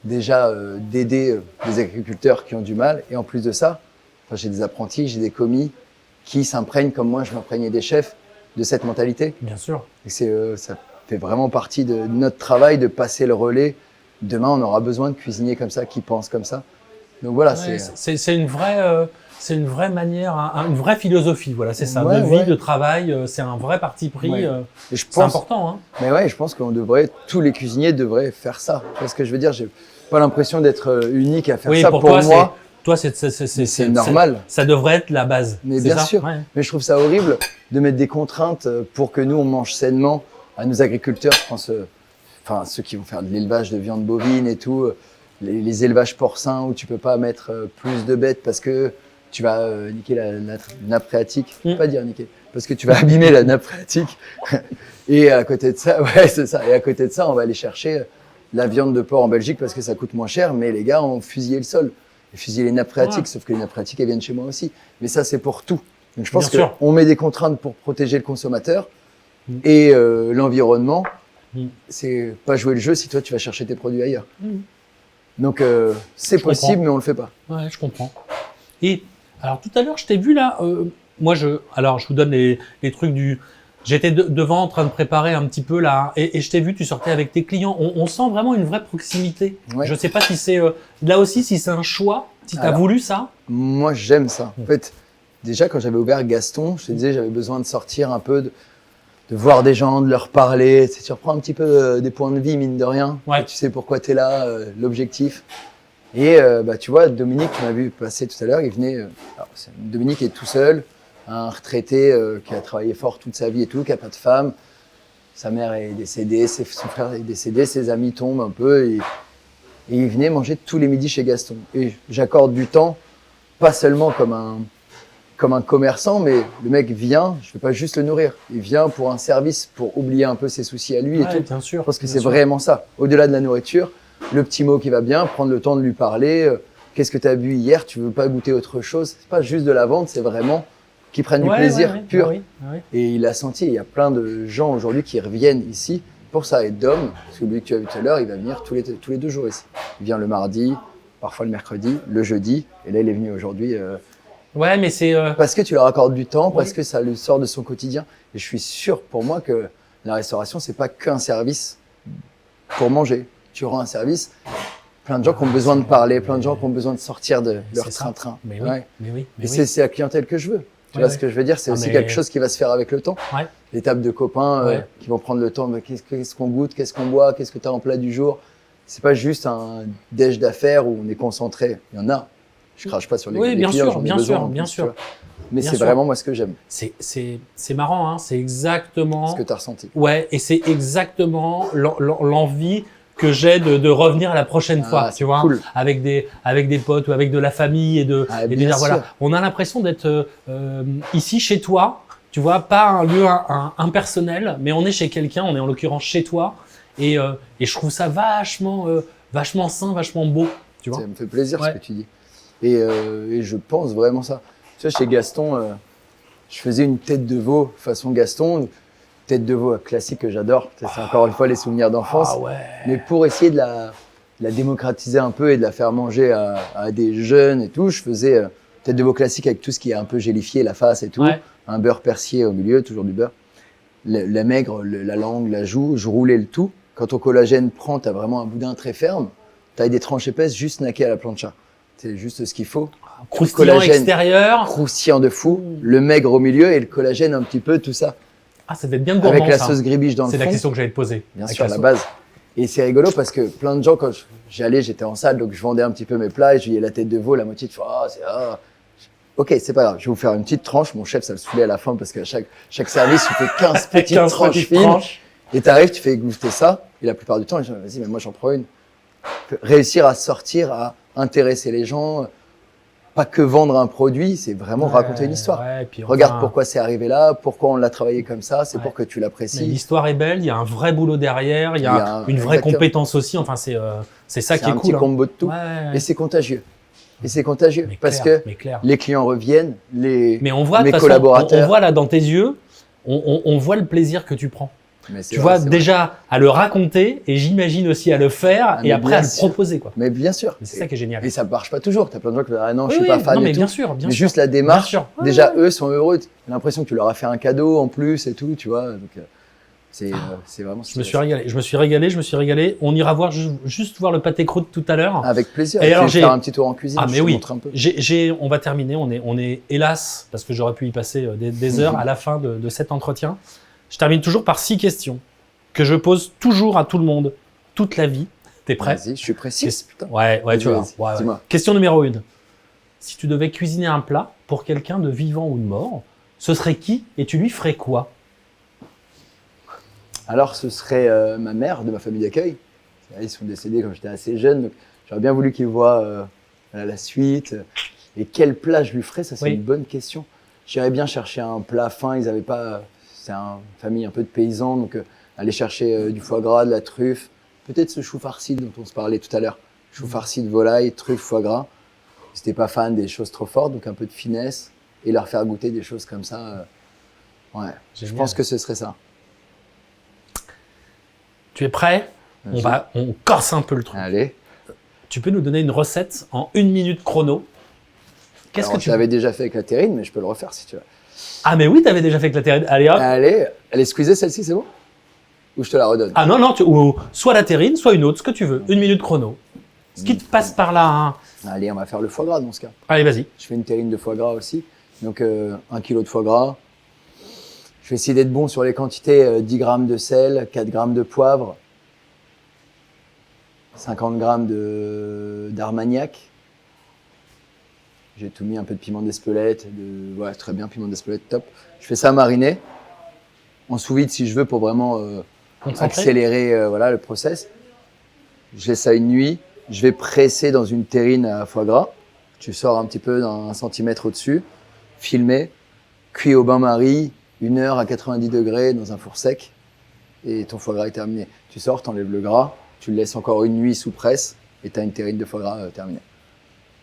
des agriculteurs qui ont du mal. Et en plus de ça, enfin, j'ai des apprentis, j'ai des commis qui s'imprègnent comme moi, je m'imprégnais des chefs de cette mentalité. Bien sûr. Et ça fait vraiment partie de notre travail de passer le relais. Demain, on aura besoin de cuisiniers comme ça, qui pensent comme ça. Donc voilà, ouais, c'est une vraie manière, une vraie philosophie. Voilà, c'est ça, de vie, de travail. C'est un vrai parti pris. Ouais. C'est important. Hein. Mais ouais, je pense tous les cuisiniers devraient faire ça. Tu vois ce que je veux dire? J'ai pas l'impression d'être unique à faire ça. Pour moi, toi, c'est normal. Ça devrait être la base. Mais bien sûr. Ouais. Mais je trouve ça horrible de mettre des contraintes pour que nous on mange sainement à nos agriculteurs. Je pense, enfin ceux qui vont faire de l'élevage de viande bovine et tout. Les élevages porcins où tu peux pas mettre plus de bêtes parce que tu vas niquer la nappe phréatique. Je peux pas dire niquer. Parce que tu vas abîmer la nappe phréatique. Et à côté de ça, ouais, c'est ça. Et à côté de ça, on va aller chercher la viande de porc en Belgique parce que ça coûte moins cher. Mais les gars ont fusillé le sol. Et fusillé les nappes phréatiques. Sauf que les nappes phréatiques, elles viennent chez moi aussi. Mais ça, c'est pour tout. Donc je pense qu'on met des contraintes pour protéger le consommateur et l'environnement. C'est pas jouer le jeu si toi, tu vas chercher tes produits ailleurs. Donc, c'est possible, mais on le fait pas. Ouais, je comprends. Et alors, tout à l'heure, je t'ai vu là. Moi, je vous donne les trucs du. J'étais devant en train de préparer un petit peu là, et je t'ai vu, tu sortais avec tes clients. On sent vraiment une vraie proximité. Ouais. Je sais pas si c'est là aussi, si c'est un choix, si tu as voulu ça. Moi, j'aime ça. En fait, déjà quand j'avais ouvert Gaston, je te disais, j'avais besoin de sortir un peu, de voir des gens, de leur parler. Tu reprends un petit peu des points de vie, mine de rien. Ouais. Tu sais pourquoi tu es là, l'objectif. Et tu vois, Dominique, qui m'a vu passer tout à l'heure, il venait. Dominique est tout seul, un retraité qui a travaillé fort toute sa vie et tout, qui n'a pas de femme. Sa mère est décédée, son frère est décédé, ses amis tombent un peu. Et il venait manger tous les midis chez Gaston. Et j'accorde du temps, pas seulement comme un commerçant, mais le mec vient, je ne vais pas juste le nourrir, il vient pour un service, pour oublier un peu ses soucis à lui et tout. Bien sûr. Parce que c'est vraiment ça. Au-delà de la nourriture, le petit mot qui va bien, prendre le temps de lui parler. Qu'est-ce que tu as bu hier? Tu veux pas goûter autre chose? C'est pas juste de la vente, c'est vraiment qu'ils prennent du plaisir pur. Et il a senti, il y a plein de gens aujourd'hui qui reviennent ici pour ça. Et Dom, parce que lui que tu as vu tout à l'heure, il va venir tous les 2 jours ici. Il vient le mardi, parfois le mercredi, le jeudi. Et là, il est venu aujourd'hui. Ouais, mais c'est parce que tu leur accordes du temps, parce que ça lui sort de son quotidien. Et je suis sûr pour moi que la restauration, c'est pas qu'un service pour manger. Tu rends un service, plein de gens qui ont besoin de parler, plein de gens qui ont besoin de sortir de leur train-train. Mais oui. Et c'est la clientèle que je veux. Tu vois ce que je veux dire? C'est aussi quelque chose qui va se faire avec le temps. Les tables de copains qui vont prendre le temps. Qu'est-ce qu'on goûte? Qu'est-ce qu'on boit? Qu'est-ce que tu as en plat du jour? C'est pas juste un déj d'affaires où on est concentré. Il y en a. Je crache pas sur les clients. Bien sûr. Mais c'est vraiment moi ce que j'aime. C'est marrant, hein. C'est exactement ce que tu as ressenti. Ouais, et c'est exactement l'envie que j'ai de revenir à la prochaine fois, tu vois, cool. avec des potes ou avec de la famille et de dire voilà, on a l'impression d'être ici chez toi, tu vois, pas un lieu impersonnel, mais on est chez quelqu'un, on est en l'occurrence chez toi, et je trouve ça vachement sain, vachement beau. tu vois. Ça me fait plaisir Ouais. ce que tu dis. Et je pense vraiment ça. Tu vois, chez Gaston, je faisais une tête de veau façon Gaston, tête de veau classique que j'adore. Ça, c'est encore une fois les souvenirs d'enfance. Ah ouais. Mais pour essayer de la démocratiser un peu et de la faire manger à des jeunes et tout, je faisais tête de veau classique avec tout ce qui est un peu gélifié, la face et tout. Ouais. Un beurre persillé au milieu, toujours du beurre. La maigre, la langue, la joue, je roulais le tout. Quand ton collagène prend, tu as vraiment un boudin très ferme. Taille des tranches épaisses, juste snacké à la plancha. C'est juste ce qu'il faut. Croustillant extérieur. Croustillant de fou. Le maigre au milieu et le collagène un petit peu, tout ça. Ah, ça devait être bien gourmand, Avec la ça. sauce gribiche dans le C'est fond. la question que j'allais te poser. Bien Avec sûr, la sauce. base. Et c'est rigolo parce que plein de gens, quand j'y allais, j'étais en salle, donc je vendais un petit peu mes plats et je voyais la tête de veau, la moitié de fois, Ok, c'est pas grave, je vais vous faire une petite tranche. Mon chef, ça le saoulait à la fin parce qu'à chaque service, tu fais 15 petites 15 tranches petites fines. tranches. Et t'arrives, tu fais goûter ça. Et la plupart du temps, les gens, vas-y, mais moi, j'en prends une. Réussir à sortir, à intéresser les gens. Pas que vendre un produit, c'est vraiment raconter une histoire. Ouais, puis Regarde enfin, pourquoi c'est arrivé là, pourquoi on l'a travaillé comme ça, c'est Ouais. pour que tu mais l'apprécies. l'histoire est belle, il y a un vrai boulot derrière, il y a une vraie exactement. compétence aussi. Enfin, c'est ça qui est un cool. petit combo de tout. Ouais. Et c'est contagieux. Et c'est contagieux Mais parce clair, que mais clair. les clients reviennent, Mais on voit, de mes toute façon, collaborateurs. on voit là dans tes yeux, on voit le plaisir que tu prends. Mais c'est Tu vrai, vois c'est déjà à le raconter et j'imagine aussi à le faire Ah, et mais après bien à le sûr. proposer, quoi. vrai. Mais bien sûr. C'est ça qui est génial. Et ça marche pas toujours. T'as plein de gens qui disent ah non, je Oui, suis pas oui, fan non, et mais tout. bien sûr, bien Mais sûr. juste la démarche. Bien sûr. Ouais, Déjà, ouais. eux sont heureux. T'as l'impression que tu leur as fait un cadeau en plus et tout, tu vois. Donc c'est vraiment. Je me suis régalé. On ira voir juste voir le pâté croûte tout à l'heure. Avec plaisir. Et Et alors, alors, faire un petit tour en cuisine. Ah je mais te oui, montre un peu. on va terminer, on est hélas, parce que j'aurais pu y passer des heures à la fin de cet entretien. Je termine toujours par 6 questions que je pose toujours à tout le monde, toute la vie. T'es prêt? Vas-y, je suis précis. Putain. Ouais, tu vois. Vas-y, Ouais, ouais. dis-moi. Question numéro 1. Si tu devais cuisiner un plat pour quelqu'un de vivant ou de mort, ce serait qui et tu lui ferais quoi? Alors, ce serait ma mère de ma famille d'accueil. Ils sont décédés quand j'étais assez jeune, donc j'aurais bien voulu qu'ils voient la suite. Et quel plat je lui ferais, ça c'est Oui. une bonne question. J'irais bien chercher un plat fin. Ils avaient pas. C'est une famille un peu de paysans, donc aller chercher du foie gras, de la truffe, peut-être ce chou farci dont on se parlait tout à l'heure. Chou farci de volaille, truffe, foie gras. Ils n'étaient pas fans des choses trop fortes, donc un peu de finesse et leur faire goûter des choses comme ça. Ouais, je Génial. pense que ce serait ça. Tu es prêt? On corse un peu le truc. Allez. Tu peux nous donner une recette en 1 minute chrono? Qu'est-ce Alors, que je tu l'avais déjà fait avec la terrine, mais je peux le refaire si tu veux. Ah mais oui, t'avais déjà fait avec la terrine. Allez hop. Allez, elle est squeezée celle-ci, c'est bon? Ou je te la redonne? Ah non, non, ou soit la terrine, soit une autre, ce que tu veux. 1 minute chrono. Ce qui te passe par là. Hein. Allez, on va faire le foie gras dans ce cas. Allez, vas-y. Je fais une terrine de foie gras aussi. Donc 1 kg de foie gras. Je vais essayer d'être bon sur les quantités. 10 g de sel, 4 g de poivre, 50 g d'armagnac. J'ai tout mis, un peu de piment d'Espelette. Ouais, très bien, piment d'Espelette, top. Je fais ça mariner en sous-vide si je veux pour vraiment Concentré. accélérer voilà, le process. Je laisse ça une nuit. Je vais presser dans une terrine à foie gras. Tu sors un petit peu d'un centimètre au-dessus. Filmer. Cuit au bain-marie. 1 heure à 90 degrés dans un four sec. Et ton foie gras est terminé. Tu sors, t'enlèves le gras. Tu le laisses encore une nuit sous presse. Et tu as une terrine de foie gras terminée.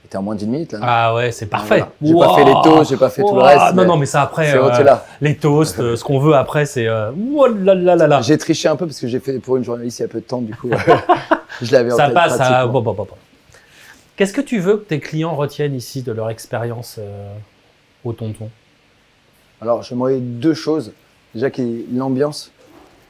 Et t'es en moins d'1 minute là. Non Ah ouais, c'est parfait. Voilà. J'ai pas fait les toasts, j'ai pas fait tout le reste. Non, non, mais ça après, c'est là. les toasts, ce qu'on veut après, c'est oh là là là là. J'ai triché un peu parce que j'ai fait pour une journaliste il y a peu de temps, du coup. Je l'avais en Ça tête passe. pratiquement. Bon. Qu'est-ce que tu veux que tes clients retiennent ici de leur expérience au tonton? Alors, j'aimerais 2 choses. Déjà, l'ambiance.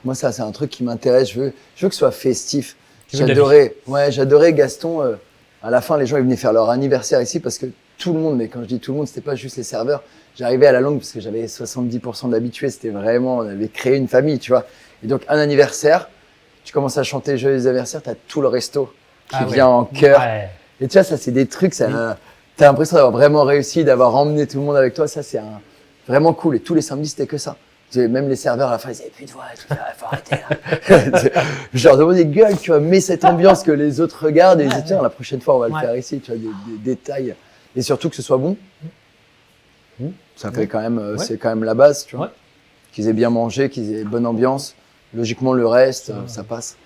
Moi, ça, c'est un truc qui m'intéresse. Je veux que ce soit festif. Tu veux de la J'adorais Gaston. À la fin, les gens ils venaient faire leur anniversaire ici parce que tout le monde, mais quand je dis tout le monde, c'était pas juste les serveurs. J'arrivais à la longue parce que j'avais 70% d'habitués. C'était vraiment, on avait créé une famille, tu vois. Et donc, un anniversaire, tu commences à chanter Joyeux anniversaire, t'as tout le resto qui vient en chœur. Ouais. Et tu vois, ça, c'est des trucs, ça, t'as l'impression d'avoir vraiment réussi, d'avoir emmené tout le monde avec toi. Ça, c'est vraiment cool. Et tous les samedis, c'était que ça. Même les serveurs, à la fin, ils disaient, plus de voix, tout ça, faut arrêter, là. Je leur demandais, gueule, tu vois, mets cette ambiance que les autres regardent et ils disaient, tiens, la prochaine fois, on va le faire ici, tu vois, des détails. Et surtout que ce soit bon. Ça fait quand même, c'est quand même la base, tu vois. Ouais. Qu'ils aient bien mangé, qu'ils aient bonne ambiance. Logiquement, le reste, ça passe.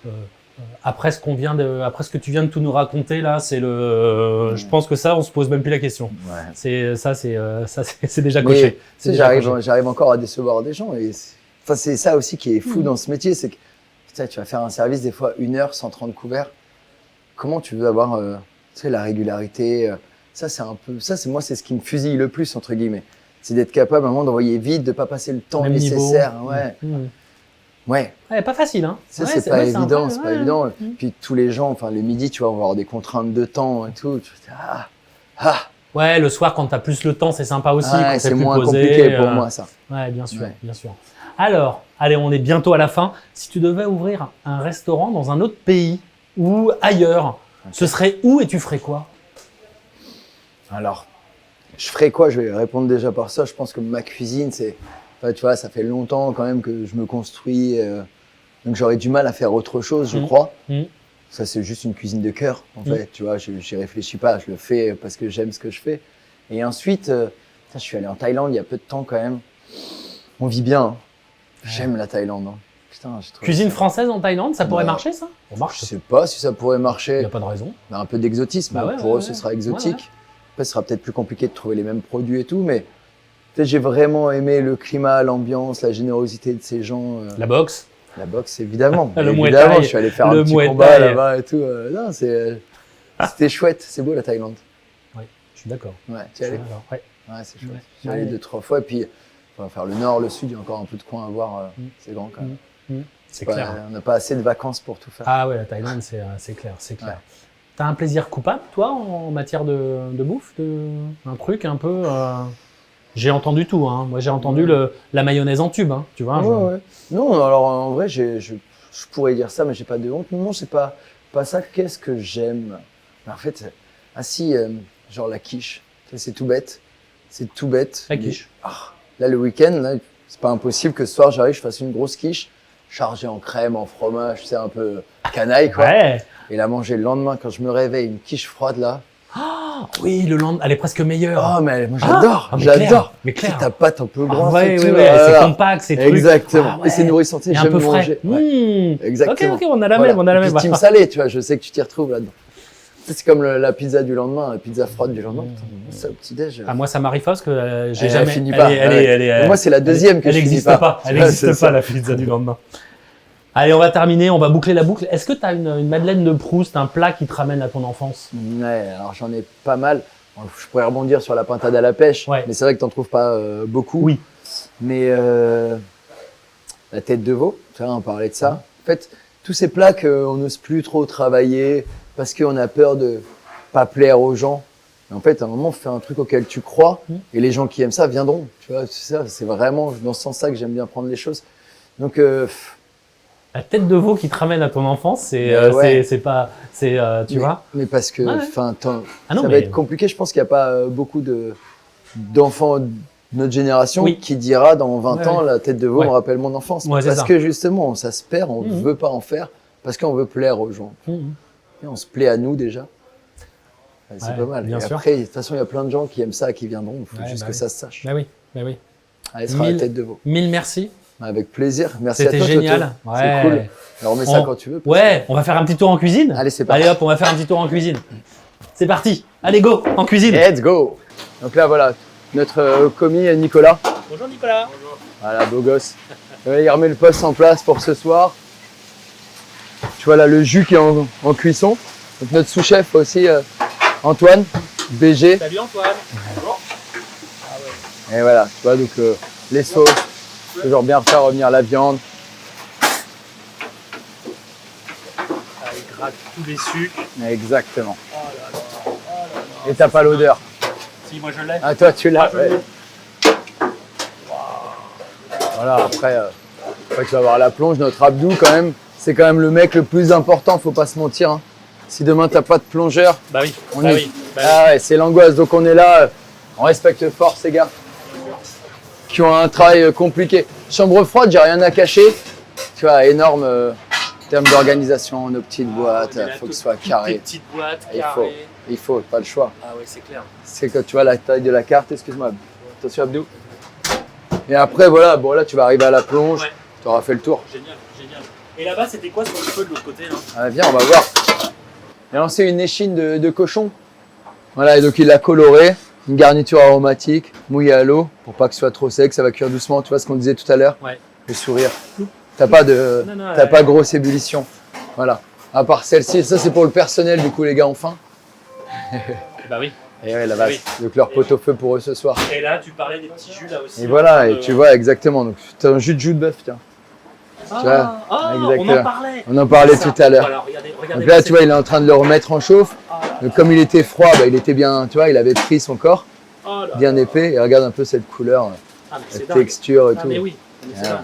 Après ce que tu viens de tout nous raconter là, je pense que ça, on se pose même plus la question. Ouais. C'est déjà Mais, coché. tu sais, j'arrive encore à décevoir des gens. Et c'est ça aussi qui est fou dans ce métier, c'est que putain, tu vas faire un service des fois 1 heure, 130 couverts. Comment tu veux avoir tu sais, la régularité ça, moi, c'est ce qui me fusille le plus, entre guillemets. C'est d'être capable à un moment d'envoyer vite, de pas passer le temps Même nécessaire. niveau. Ouais. Ouais, pas facile, hein. Ça, c'est pas évident, c'est pas évident. Puis tous les gens, enfin, le midi, tu vas avoir des contraintes de temps et tout. Tu te dis, Ouais, le soir, quand tu as plus le temps, c'est sympa aussi. Quand c'est t'es plus moins posé, compliqué pour moi, ça. Ouais, bien sûr, bien sûr. Alors, allez, on est bientôt à la fin. Si tu devais ouvrir un restaurant dans un autre pays ou ailleurs, ce serait où et tu ferais quoi? Alors, je ferais quoi? Je vais répondre déjà par ça. Je pense que ma cuisine, enfin, tu vois, ça fait longtemps quand même que je me construis. Donc, j'aurais du mal à faire autre chose, je crois. Ça, c'est juste une cuisine de cœur, en fait. Tu vois, j'y réfléchis pas. Je le fais parce que j'aime ce que je fais. Et ensuite, je suis allé en Thaïlande il y a peu de temps quand même. On vit bien. Hein. J'aime la Thaïlande. Hein. Putain, cuisine française en Thaïlande, ça pourrait marcher, ça? Je sais pas si ça pourrait marcher. Il n'y a pas de raison. Un peu d'exotisme. Pour eux, ce sera exotique. Après, ce sera peut-être plus compliqué de trouver les mêmes produits et tout, mais peut-être j'ai vraiment aimé le climat, l'ambiance, la générosité de ces gens. La boxe. La boxe, évidemment. Évidemment, je suis allé faire un petit combat là-bas et tout. Non, c'était chouette. C'est beau la Thaïlande. Oui, je suis d'accord. Ouais, tu y allais? Ouais, c'est chouette. J'y allé 2-3 fois, et puis on va faire le nord, le sud, il y a encore un peu de coin à voir. C'est grand quand même. C'est clair. On n'a pas assez de vacances pour tout faire. Ah ouais, la Thaïlande, c'est clair, c'est clair. Ouais. T'as un plaisir coupable, toi, en matière de bouffe, un truc un peu. J'ai entendu tout, hein. Moi, j'ai entendu la mayonnaise en tube, hein, tu vois. Ouais. Non, alors en vrai, je pourrais dire ça, mais j'ai pas de honte. Non, c'est pas ça. Qu'est-ce que j'aime? En fait, genre la quiche. C'est tout bête. C'est tout bête. La quiche. Là, le week-end, là, c'est pas impossible que ce soir, j'arrive, je fasse une grosse quiche chargée en crème, en fromage, c'est un peu canaille, quoi. Ouais. Et la manger le lendemain, quand je me réveille, une quiche froide, là. Oui, le lendemain, elle est presque meilleure. Oh, mais moi, j'adore. J'adore. Mais clair. Ta pâte un peu grosse. Ouais, c'est compact, c'est truc. Exactement. Et c'est nourrissant, tu sais, j'aime manger. Exactement. Ok, on a la même, on a la même. Team salé, tu vois, je sais que tu t'y retrouves là-dedans. C'est comme la pizza du lendemain, la pizza froide du lendemain. Ça au petit-déj. Moi, ça m'arrive pas parce que j'ai jamais. Fini pas. Moi, c'est la deuxième que je finis pas. Elle n'existe pas, la pizza du lendemain. Allez, on va terminer, on va boucler la boucle. Est-ce que tu as une Madeleine de Proust, un plat qui te ramène à ton enfance? Ouais, alors j'en ai pas mal. Je pourrais rebondir sur la pintade à la pêche, mais c'est vrai que t'en trouves pas beaucoup. Oui. Mais la tête de veau, tu vois, on parlait de ça. En fait, tous ces plats qu'on n'ose plus trop travailler parce qu'on a peur de pas plaire aux gens. Mais en fait, à un moment, fais un truc auquel tu crois et les gens qui aiment ça viendront. Tu vois, c'est vraiment dans ce sens-là que j'aime bien prendre les choses. Donc, la tête de veau qui te ramène à ton enfance, tu vois. Mais parce que, ça va être compliqué. Je pense qu'il n'y a pas beaucoup d'enfants de notre génération qui dira dans 20 ans, la tête de veau me rappelle mon enfance. Parce que justement, ça se perd, on ne veut pas en faire parce qu'on veut plaire aux gens. Et on se plaît à nous déjà. C'est pas mal. Et après, de toute façon, il y a plein de gens qui aiment ça, qui viendront. Il faut juste que ça se sache. Bah oui. Allez, ce sera la tête de veau. 1000 merci. Avec plaisir. Merci à toi. C'était génial. C'est cool. Alors, on met ça quand tu veux. On va faire un petit tour en cuisine. Allez, c'est parti. Allez hop, on va faire un petit tour en cuisine. C'est parti. Allez, go, en cuisine. Let's go. Donc là, voilà, notre commis Nicolas. Bonjour Nicolas. Bonjour. Voilà, beau gosse. Il remet le poste en place pour ce soir. Tu vois là le jus qui est en cuisson. Donc notre sous-chef aussi, Antoine, BG. Salut Antoine. Bonjour. Et voilà, tu vois, donc les sauces, toujours bien faire revenir la viande. Il gratte tous les sucres. Exactement. Et t'as pas l'odeur. Si, moi je l'ai. Ah, toi tu l'as. Ouais. Voilà, après tu vas avoir la plonge, notre Abdou quand même. C'est quand même le mec le plus important, faut pas se mentir. Hein. Si demain t'as pas de plongeur, c'est l'angoisse. Donc on est là, on respecte fort ces gars qui ont un travail compliqué. Chambre froide, j'ai rien à cacher. Tu vois, énorme en termes d'organisation, nos petites boîtes, il faut que ce soit carré. Des petites boîtes, carrées. Il faut, pas le choix. Ah oui, c'est clair. C'est que tu vois la taille de la carte, excuse-moi. Attention Abdou. Et après voilà, bon là tu vas arriver à la plonge, tu auras fait le tour. Génial. Et là-bas, c'était quoi sur le feu de l'autre côté là? Ah, viens, on va voir. Il a lancé une échine de cochon. Voilà, et donc il l'a coloré. Une garniture aromatique, mouillée à l'eau pour pas que ce soit trop sec, ça va cuire doucement. Tu vois ce qu'on disait tout à l'heure? Ouais. Le sourire. T'as pas pas grosse ébullition. Voilà. À part celle-ci, ça c'est pour le personnel, du coup les gars ont faim. Bah oui. Et ouais, la vache. Donc leur pot-au-feu pour eux ce soir. Et là, tu parlais des petits jus là aussi. Et voilà, et tu vois exactement. Donc t'as un jus de bœuf, tiens. Tu vois, on en parlait. On en parlait tout à l'heure. Voilà, regardez, Donc là, tu vois, il est en train de le remettre en chauffe. Donc, comme il était froid, bah, il était bien, tu vois, il avait pris son corps, bien épais. Et regarde un peu cette couleur, cette texture et tout. Mais oui, voilà.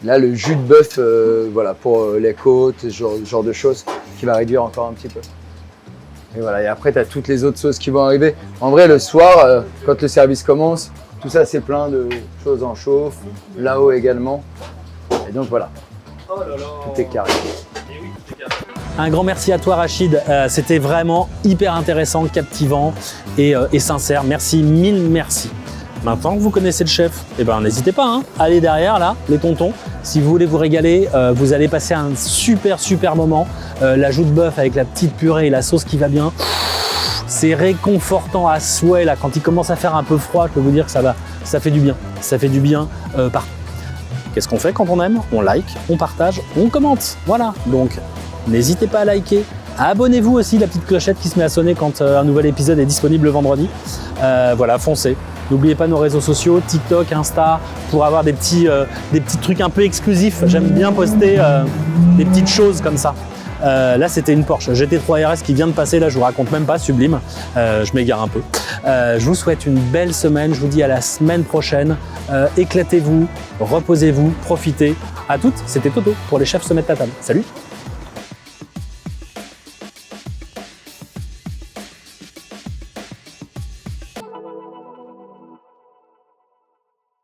Là, le jus de bœuf, voilà, pour les côtes, ce genre de choses, qui va réduire encore un petit peu. Et voilà. Et après, tu as toutes les autres sauces qui vont arriver. En vrai, le soir, quand le service commence, tout ça, c'est plein de choses en chauffe. Là-haut également. Et donc voilà. Tout est carré. Un grand merci à toi Rachid, c'était vraiment hyper intéressant, captivant et sincère. Merci, mille merci. Maintenant que vous connaissez le chef, eh ben, n'hésitez pas, hein. Allez derrière là, les tontons. Si vous voulez vous régaler, vous allez passer un super moment. L'ajout de bœuf avec la petite purée et la sauce qui va bien. C'est réconfortant à souhait là. Quand il commence à faire un peu froid, je peux vous dire que ça fait du bien. Ça fait du bien partout. Qu'est-ce qu'on fait quand on aime? On like, on partage, on commente. Voilà, donc n'hésitez pas à liker. Abonnez-vous aussi, la petite clochette qui se met à sonner quand un nouvel épisode est disponible le vendredi. Voilà, foncez. N'oubliez pas nos réseaux sociaux, TikTok, Insta, pour avoir des petits trucs un peu exclusifs. J'aime bien poster des petites choses comme ça. Là, c'était une Porsche GT3 RS qui vient de passer. Là, je vous raconte même pas, sublime. Je m'égare un peu. Je vous souhaite une belle semaine. Je vous dis à la semaine prochaine. Éclatez-vous, reposez-vous, profitez. À toutes, c'était Toto pour les chefs se mettent à table. Salut!